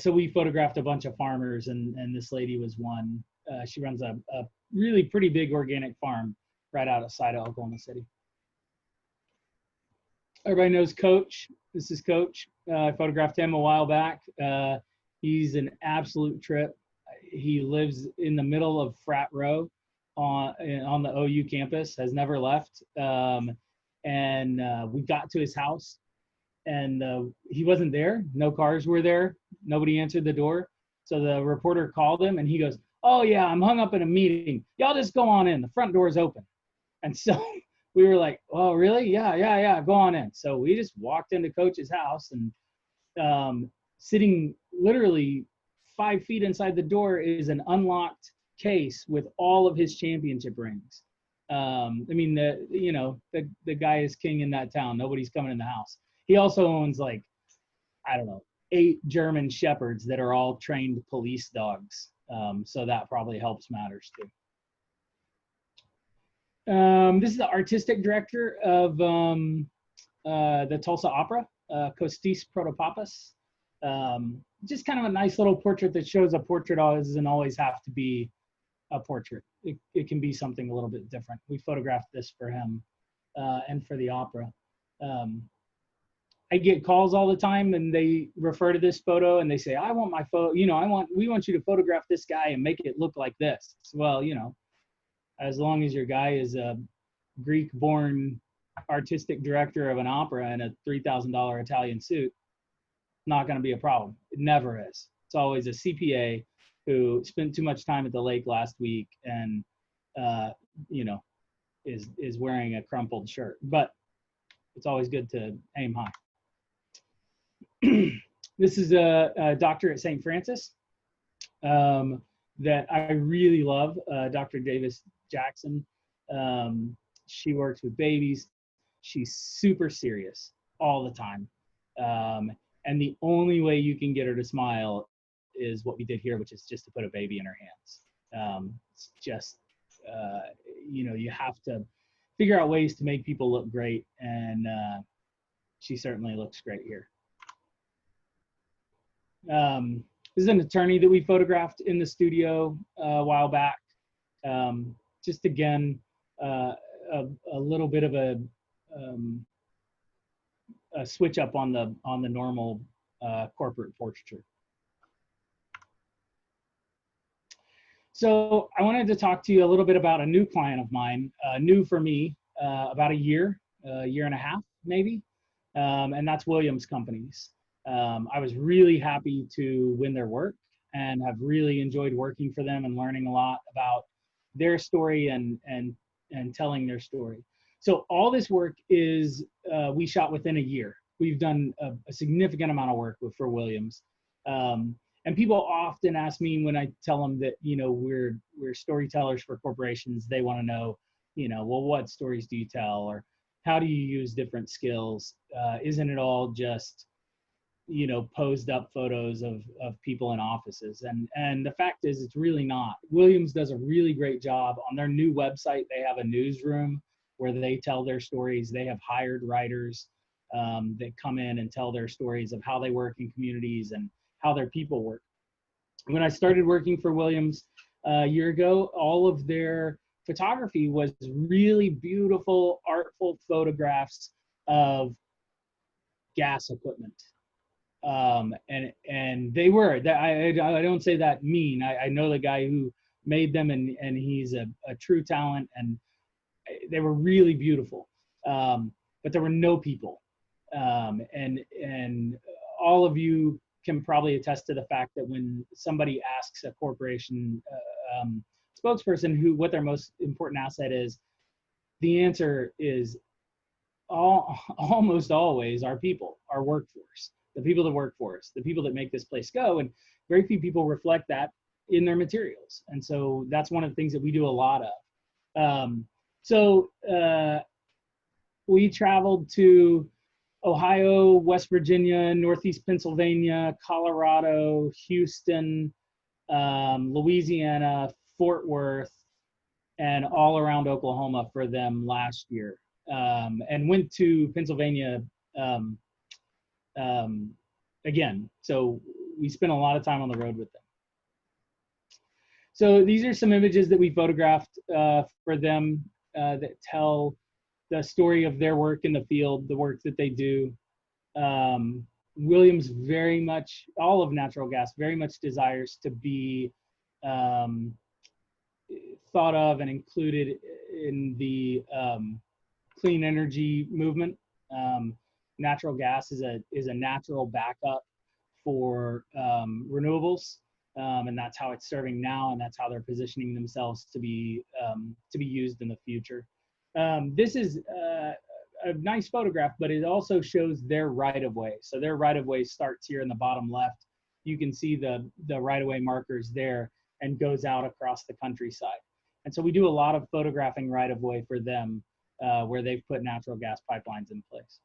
So we photographed a bunch of farmers, and this lady was one. She runs a really pretty big organic farm right outside of Oklahoma City. Everybody knows Coach. This is Coach. I photographed him a while back. He's an absolute trip. He lives in the middle of Frat Row on the OU campus, has never left. And we got to his house, and he wasn't there. No cars were there. Nobody answered the door. So the reporter called him, and he goes, "Oh yeah, I'm hung up in a meeting. Y'all just go on in. The front door is open." And so we were like, "Oh really? Yeah. Go on in." So we just walked into Coach's house, and sitting literally 5 feet inside the door is an unlocked case with all of his championship rings. I mean, the guy is king in that town. Nobody's coming in the house. He also owns, like, I don't know, 8 German shepherds that are all trained police dogs. So that probably helps matters too. This is the artistic director of the Tulsa Opera, Kostis Protopapas. Just kind of a nice little portrait that shows a portrait doesn't always have to be a portrait. It can be something a little bit different. We photographed this for him and for the opera. I get calls all the time, and they refer to this photo and they say, "I want my photo, we want you to photograph this guy and make it look like this." Well, as long as your guy is a Greek-born artistic director of an opera in a $3,000 Italian suit, not going to be a problem. It never is. It's always a CPA who spent too much time at the lake last week and is wearing a crumpled shirt. But it's always good to aim high. This is a doctor at St. Francis that I really love, Dr. Davis Jackson. She works with babies. She's super serious all the time. And the only way you can get her to smile is what we did here, which is just to put a baby in her hands. It's just, you have to figure out ways to make people look great. And she certainly looks great here. This is an attorney that we photographed in the studio a while back. Just again, a little bit of a switch up on the normal corporate portraiture. So I wanted to talk to you a little bit about a new client of mine, new for me, about a year and a half maybe, and that's Williams Companies. I was really happy to win their work and have really enjoyed working for them and learning a lot about their story and telling their story. So all this work is we shot within a year. We've done a significant amount of work for Williams. And people often ask me when I tell them that, we're storytellers for corporations, they want to know, well, what stories do you tell? Or how do you use different skills? Isn't it all just, posed up photos of people in offices? And the fact is, it's really not. Williams does a really great job. On their new website, they have a newsroom where they tell their stories. They have hired writers that come in and tell their stories of how they work in communities and how their people work. When I started working for Williams a year ago, all of their photography was really beautiful, artful photographs of gas equipment. And they were, I don't say that mean. I know the guy who made them, and he's a true talent, and they were really beautiful. But there were no people. And all of you can probably attest to the fact that when somebody asks a corporation spokesperson what their most important asset is, the answer is almost always our people, our workforce, the people that work for us, the people that make this place go. And very few people reflect that in their materials. And so that's one of the things that we do a lot of. So we traveled to Ohio, West Virginia, Northeast Pennsylvania, Colorado, Houston, Louisiana, Fort Worth, and all around Oklahoma for them last year. And went to Pennsylvania again. So we spent a lot of time on the road with them. So these are some images that we photographed for them that tell the story of their work in the field, the work that they do. Williams very much, all of natural gas very much desires to be thought of and included in the clean energy movement. Natural gas is a natural backup for renewables, and that's how it's serving now, and that's how they're positioning themselves to be used in the future. This is a nice photograph, but it also shows their right-of-way. So their right-of-way starts here in the bottom left. You can see the right-of-way markers there and goes out across the countryside. And so we do a lot of photographing right-of-way for them where they've put natural gas pipelines in place.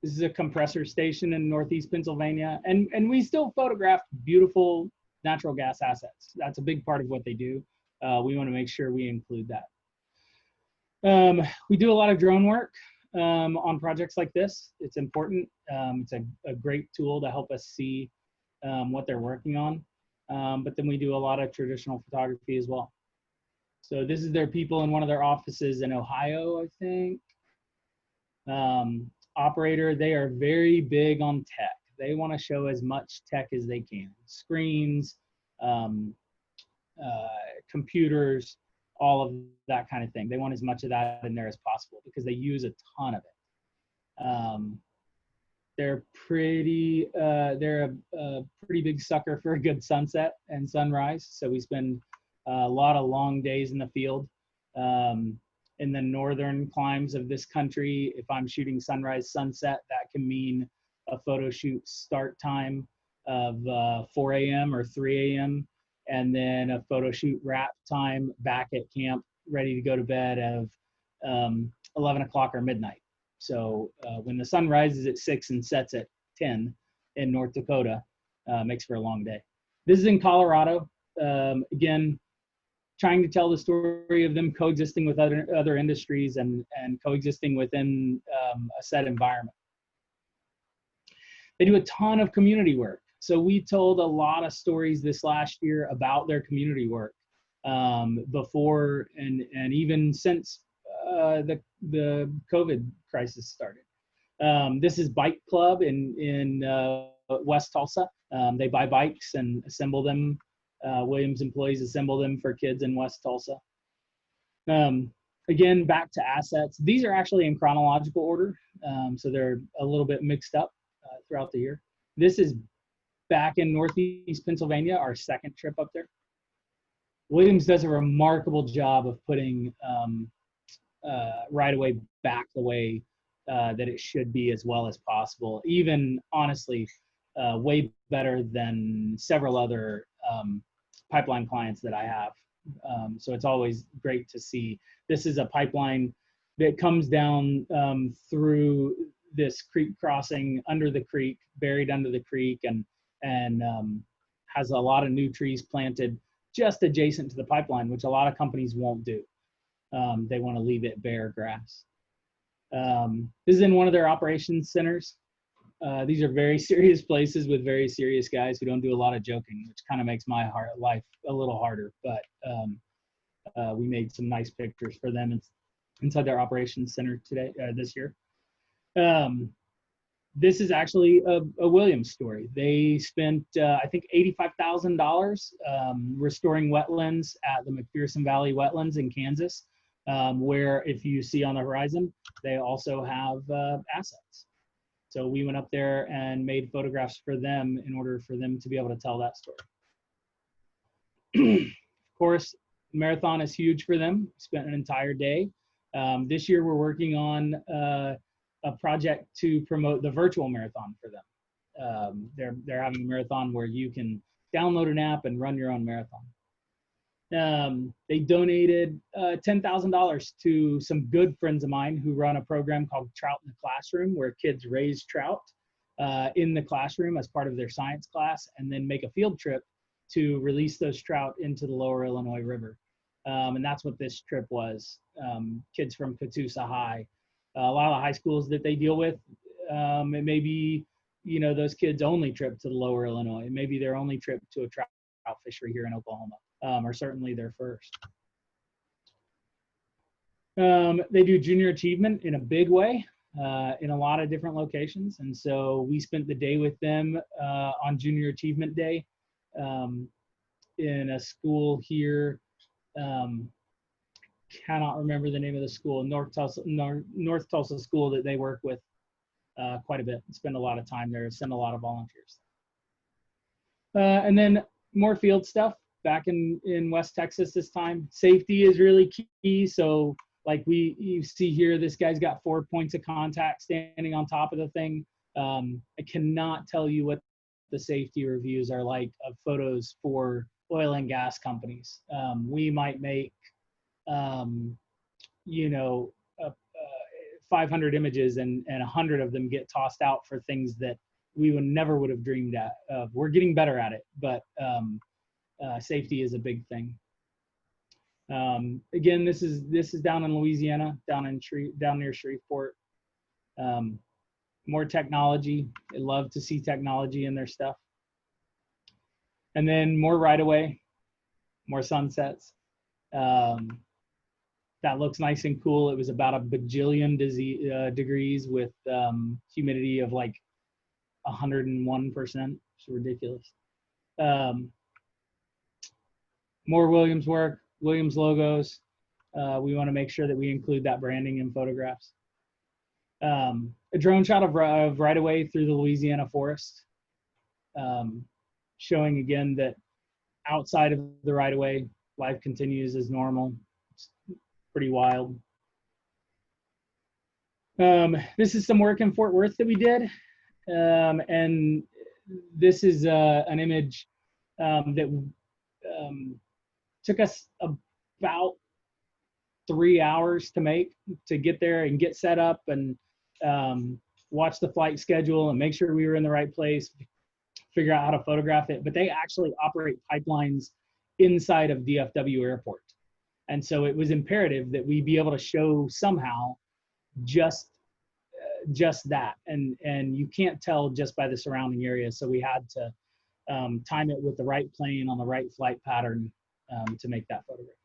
This is a compressor station in Northeast Pennsylvania, and we still photograph beautiful natural gas assets. That's a big part of what they do. We want to make sure we include that. We do a lot of drone work on projects like this. It's important. It's a great tool to help us see what they're working on. But then we do a lot of traditional photography as well. So this is their people in one of their offices in Ohio, I think. Operator, they are very big on tech. They want to show as much tech as they can. Screens, computers, all of that kind of thing. They want as much of that in there as possible because they use a ton of it. They're a pretty big sucker for a good sunset and sunrise. So we spend a lot of long days in the field. In the northern climes of this country, if I'm shooting sunrise, sunset, that can mean a photo shoot start time of 4 a.m. or 3 a.m. and then a photo shoot wrap time back at camp, ready to go to bed of 11 o'clock or midnight. So when the sun rises at 6 and sets at 10 in North Dakota, makes for a long day. This is in Colorado. Again, trying to tell the story of them coexisting with other industries and coexisting within a set environment. They do a ton of community work. So we told a lot of stories this last year about their community work before and even since the COVID crisis started. This is Bike Club in West Tulsa. They buy bikes and assemble them. Williams employees assemble them for kids in West Tulsa. Again, back to assets. These are actually in chronological order, so they're a little bit mixed up throughout the year. This is back in Northeast Pennsylvania, our second trip up there. Williams does a remarkable job of putting right-of-way back the way that it should be as well as possible. Even, honestly, way better than several other pipeline clients that I have. So it's always great to see. This is a pipeline that comes down through this creek crossing under the creek, buried under the creek, and has a lot of new trees planted just adjacent to the pipeline, which a lot of companies won't do. They want to leave it bare grass. This is in one of their operations centers. These are very serious places with very serious guys who don't do a lot of joking, which kind of makes my life a little harder. But we made some nice pictures for them inside their operations center today, this year. This is actually a Williams story. They spent, I think, $85,000 restoring wetlands at the McPherson Valley wetlands in Kansas, where, if you see on the horizon, they also have assets. So we went up there and made photographs for them in order for them to be able to tell that story. Of course, marathon is huge for them. Spent an entire day. This year we're working on a project to promote the virtual marathon for them. They're having a marathon where you can download an app and run your own marathon. They donated $10,000 to some good friends of mine who run a program called Trout in the Classroom, where kids raise trout in the classroom as part of their science class, and then make a field trip to release those trout into the lower Illinois River. And that's what this trip was. Kids from Catoosa High. A lot of the high schools that they deal with, it may be, those kids' only trip to the lower Illinois. It may be their only trip to a trout fishery here in Oklahoma. Or certainly their first. They do junior achievement in a big way in a lot of different locations. And so we spent the day with them on Junior Achievement Day in a school here. Cannot remember the name of the school, North Tulsa school that they work with quite a bit. Spend a lot of time there, send a lot of volunteers. And then more field stuff back in West Texas this time. Safety is really key. So like you see here, this guy's got 4 points of contact standing on top of the thing. I cannot tell you what the safety reviews are like of photos for oil and gas companies. We might make, 500 images and 100 of them get tossed out for things that we would have dreamed of. We're getting better at it, but safety is a big thing. Again, this is down in Louisiana, down near Shreveport. More technology. They love to see technology in their stuff. And then more right away, more sunsets. That looks nice and cool. It was about a bajillion degrees with humidity of like 101%. It's ridiculous. More Williams work, Williams logos. We want to make sure that we include that branding in photographs. A drone shot of right away through the Louisiana forest, showing again that outside of the right away, life continues as normal. It's pretty wild. This is some work in Fort Worth that we did. And this is an image that took us about 3 hours to get there and get set up and watch the flight schedule and make sure we were in the right place, figure out how to photograph it. But they actually operate pipelines inside of DFW Airport. And so it was imperative that we be able to show somehow just that. And you can't tell just by the surrounding area. So we had to time it with the right plane on the right flight pattern to make that photograph.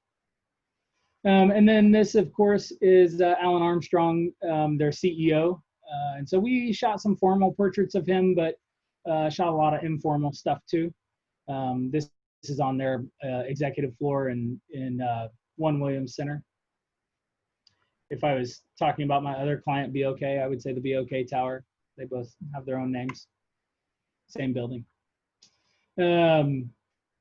And then this, of course, is Alan Armstrong, their CEO. And so we shot some formal portraits of him, but shot a lot of informal stuff too. This is on their executive floor in One Williams Center. If I was talking about my other client, BOK, I would say the BOK Tower. They both have their own names. Same building.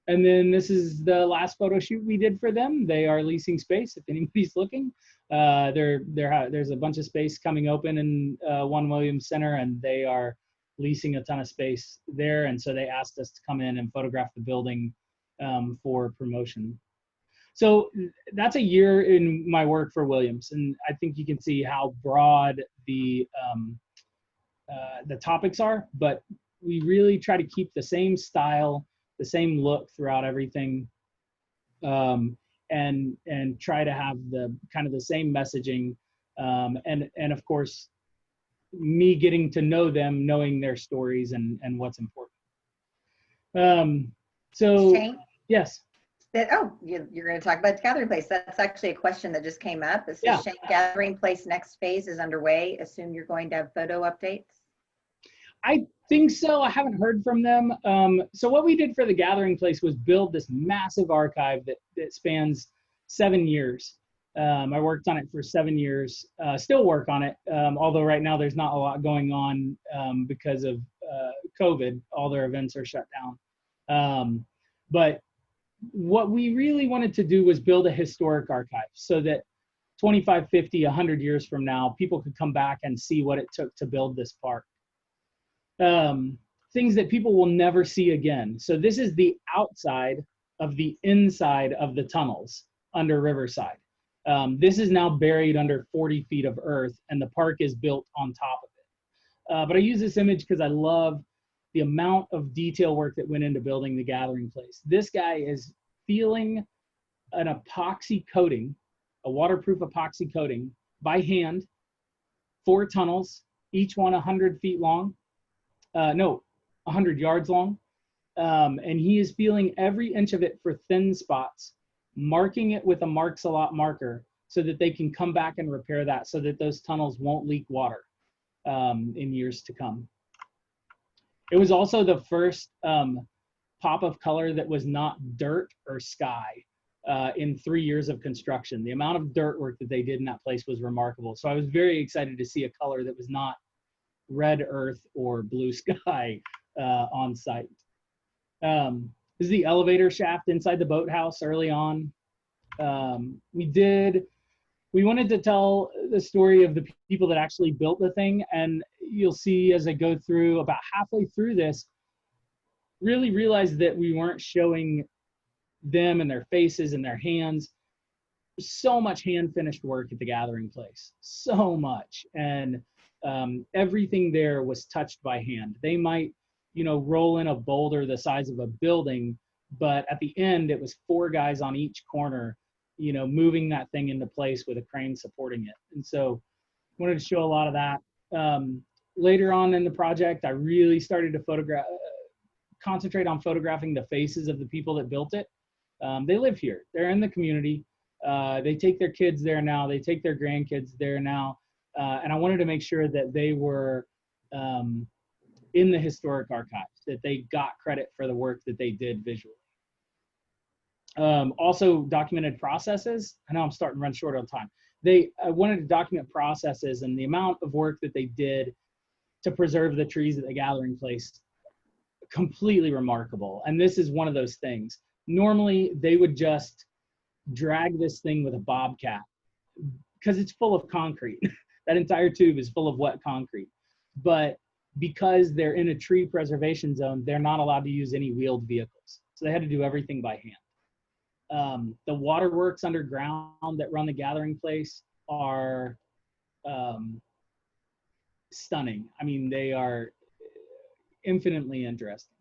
And then this is the last photo shoot we did for them. They are leasing space if anybody's looking. There's a bunch of space coming open in One Williams Center, and they are leasing a ton of space there. And so they asked us to come in and photograph the building for promotion. So that's a year in my work for Williams. And I think you can see how broad the topics are, but we really try to keep the same style, the same look throughout everything, and try to have the kind of the same messaging, and of course me getting to know them, knowing their stories and what's important. So Shane? Yes. You're going to talk about the gathering place. That's actually a question that just came up. This is Shane, gathering place next phase is underway. Assume you're going to have photo updates. I think so. I haven't heard from them. So what we did for the gathering place was build this massive archive that spans 7 years. I worked on it for 7 years, still work on it. Although right now there's not a lot going on because of COVID. All their events are shut down. But what we really wanted to do was build a historic archive so that 25, 50, 100 years from now, people could come back and see what it took to build this park. Things that people will never see again. So this is the outside of the inside of the tunnels under Riverside. This is now buried under 40 feet of earth, and the park is built on top of it. But I use this image because I love the amount of detail work that went into building the gathering place. This guy is feeling an epoxy coating, a waterproof epoxy coating by hand, 4 tunnels, each one 100 feet long. 100 yards long. And he is feeling every inch of it for thin spots, marking it with a Marks a Lot marker so that they can come back and repair that so that those tunnels won't leak water in years to come. It was also the first pop of color that was not dirt or sky in 3 years of construction. The amount of dirt work that they did in that place was remarkable. So I was very excited to see a color that was not red earth or blue sky on site. This is the elevator shaft inside the boathouse early on. We wanted to tell the story of the people that actually built the thing, and you'll see as I go through, about halfway through this, really realized that we weren't showing them and their faces and their hands. So much hand finished work at the gathering place, so much. And everything there was touched by hand. They might, roll in a boulder the size of a building, but at the end it was 4 guys on each corner, moving that thing into place with a crane supporting it. And so I wanted to show a lot of that. Later on in the project, I really started to concentrate on photographing the faces of the people that built it. They live here, they're in the community. They take their kids there now, they take their grandkids there now. And I wanted to make sure that they were in the historic archives, that they got credit for the work that they did visually. Also documented processes. I know I'm starting to run short on time. I wanted to document processes and the amount of work that they did to preserve the trees at the gathering place. Completely remarkable. And this is one of those things. Normally they would just drag this thing with a bobcat because it's full of concrete. That entire tube is full of wet concrete. But because they're in a tree preservation zone, they're not allowed to use any wheeled vehicles. So they had to do everything by hand. The waterworks underground that run the gathering place are stunning. I mean, they are infinitely interesting.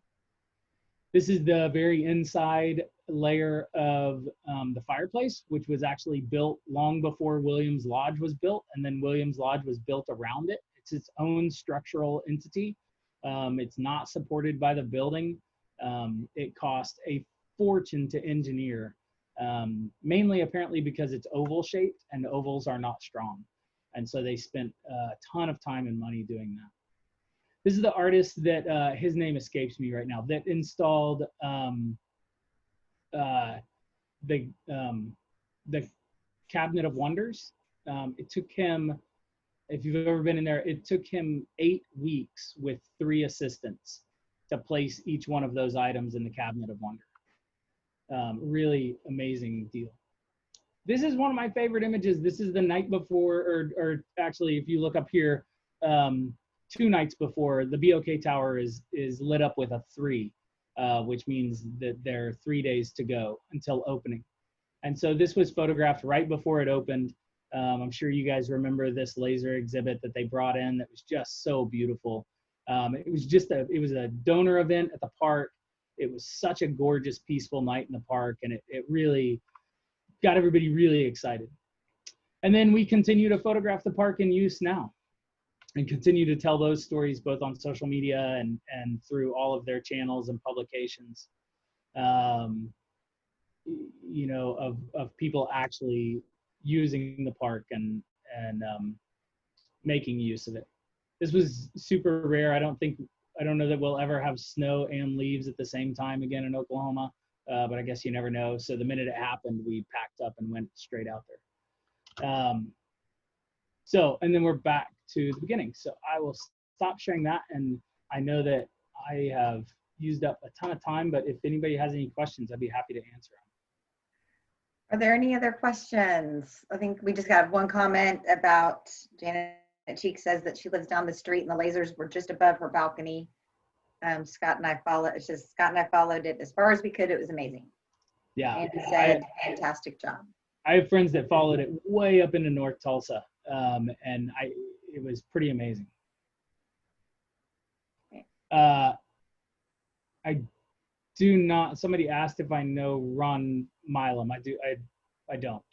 This is the very inside layer of the fireplace, which was actually built long before Williams Lodge was built, and then Williams Lodge was built around it. It's its own structural entity. It's not supported by the building. It cost a fortune to engineer, mainly apparently because it's oval shaped and ovals are not strong. And so they spent a ton of time and money doing that. This is the artist that, his name escapes me right now, that installed the Cabinet of Wonders. It took him, if you've ever been in there, it took him 8 weeks with 3 assistants to place each one of those items in the Cabinet of Wonder. Really amazing deal. This is one of my favorite images. This is the night before, or actually, if you look up here, 2 nights before, the BOK Tower is lit up with a 3, which means that there are 3 days to go until opening. And so this was photographed right before it opened. I'm sure you guys remember this laser exhibit that they brought in that was just so beautiful. It was a donor event at the park. It was such a gorgeous, peaceful night in the park, and it really got everybody really excited. And then we continue to photograph the park in use now and continue to tell those stories both on social media and through all of their channels and publications, of people actually using the park and making use of it. This was super rare. I don't know that we'll ever have snow and leaves at the same time again in Oklahoma, but I guess you never know. So the minute it happened, we packed up and went straight out there. And then we're back to the beginning. So I will stop sharing that. And I know that I have used up a ton of time, but if anybody has any questions, I'd be happy to answer them. Are there any other questions? I think we just got one comment about Janet Cheek says that she lives down the street and the lasers were just above her balcony. Scott and I followed it as far as we could. It was amazing. Yeah. And he said, fantastic job. I have friends that followed it way up into North Tulsa. And it was pretty amazing. I do not, somebody asked if I know Ron Milam. I don't.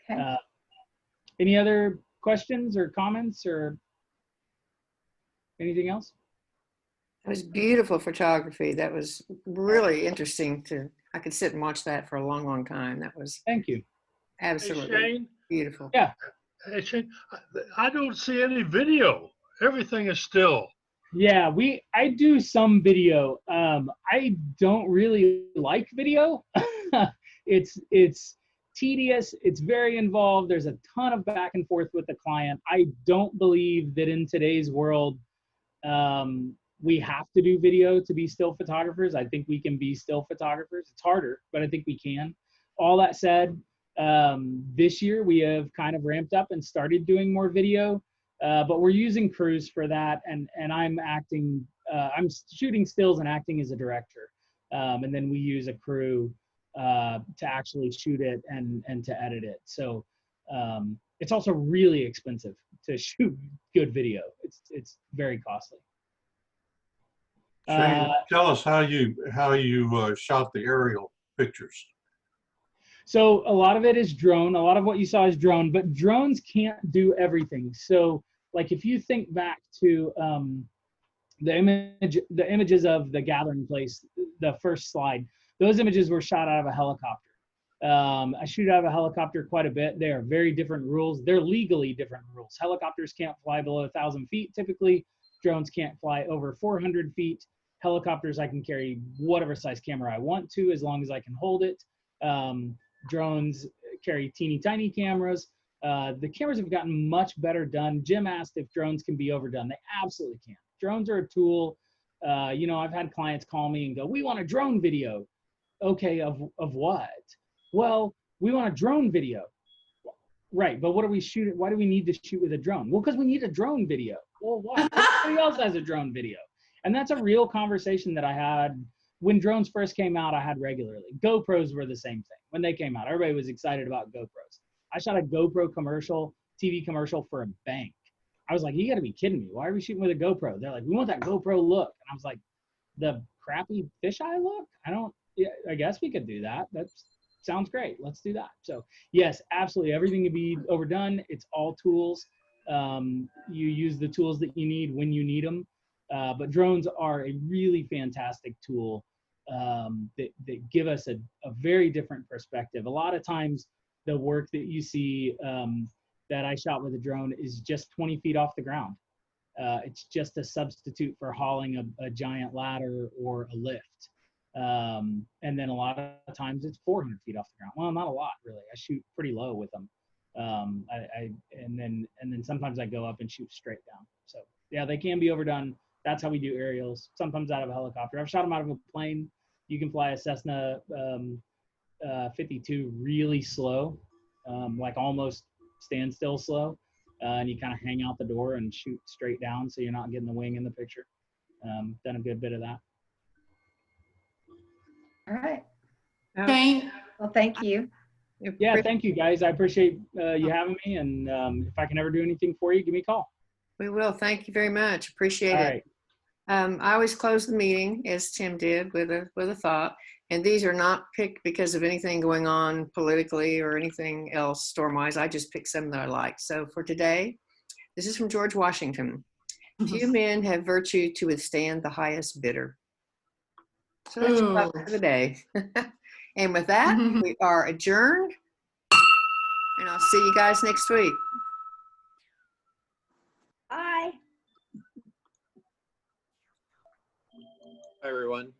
Okay. Any other questions or comments or anything else? That was beautiful photography. That was really interesting I could sit and watch that for a long, long time. That was. Thank you. Absolutely Hey, Shane, beautiful. Yeah. Hey, Shane, I don't see any video. Everything is still. Yeah, I do some video. I don't really like video. It's tedious. It's very involved. There's a ton of back and forth with the client. I don't believe that in today's world we have to do video to be still photographers. I think we can be still photographers. It's harder, but I think we can. All that said, this year we have kind of ramped up and started doing more video. But we're using crews for that, and I'm acting. I'm shooting stills and acting as a director, and then we use a crew to actually shoot it and to edit it. So it's also really expensive to shoot good video. It's very costly. Shane, tell us how you shot the aerial pictures. So a lot of it is drone. A lot of what you saw is drone, but drones can't do everything. So like if you think back to the images of the gathering place, the first slide, those images were shot out of a helicopter. I shoot out of a helicopter quite a bit. They are very different rules. They're legally different rules. Helicopters can't fly below 1,000 feet typically. Drones can't fly over 400 feet. Helicopters, I can carry whatever size camera I want to as long as I can hold it. Drones carry teeny tiny cameras. The cameras have gotten much better done. Jim asked if drones can be overdone. They absolutely can. Drones are a tool. You know, I've had clients call me and go, "We want a drone video." Okay, of what? Well, we want a drone video. Right, but what are we shooting? Why do we need to shoot with a drone? Well, because we need a drone video. Well, why? Everybody else has a drone video. And that's a real conversation that I had when drones first came out. I had regularly. GoPros were the same thing. When they came out, everybody was excited about GoPros. I shot a GoPro commercial, TV commercial for a bank. I was like, you gotta be kidding me. Why are we shooting with a GoPro? They're like, we want that GoPro look. And I was like, the crappy fisheye look? I guess we could do that. That sounds great. Let's do that. So yes, absolutely. Everything can be overdone. It's all tools. You use the tools that you need when you need them. But drones are a really fantastic tool that give us a very different perspective. A lot of times the work that you see that I shot with a drone is just 20 feet off the ground. It's just a substitute for hauling a giant ladder or a lift. And then a lot of times it's 400 feet off the ground. Well, not a lot really. I shoot pretty low with them. And then sometimes I go up and shoot straight down. So yeah, they can be overdone. That's how we do aerials. Sometimes out of a helicopter. I've shot them out of a plane. You can fly a Cessna 52 really slow, like almost standstill slow, and you kind of hang out the door and shoot straight down, so you're not getting the wing in the picture. Done a good bit of that. All right. Shane? Well, thank you. Yeah, thank you guys. I appreciate you having me, and if I can ever do anything for you, give me a call. We will. Thank you very much. Appreciate All it. right. I always close the meeting, as Tim did, with a thought. And these are not picked because of anything going on politically or anything else storm-wise. I just picked some that I like. So for today, this is from George Washington. Few men have virtue to withstand the highest bidder. So that's your thought for the day. And with that, we are adjourned. And I'll see you guys next week. Bye. Hi, everyone.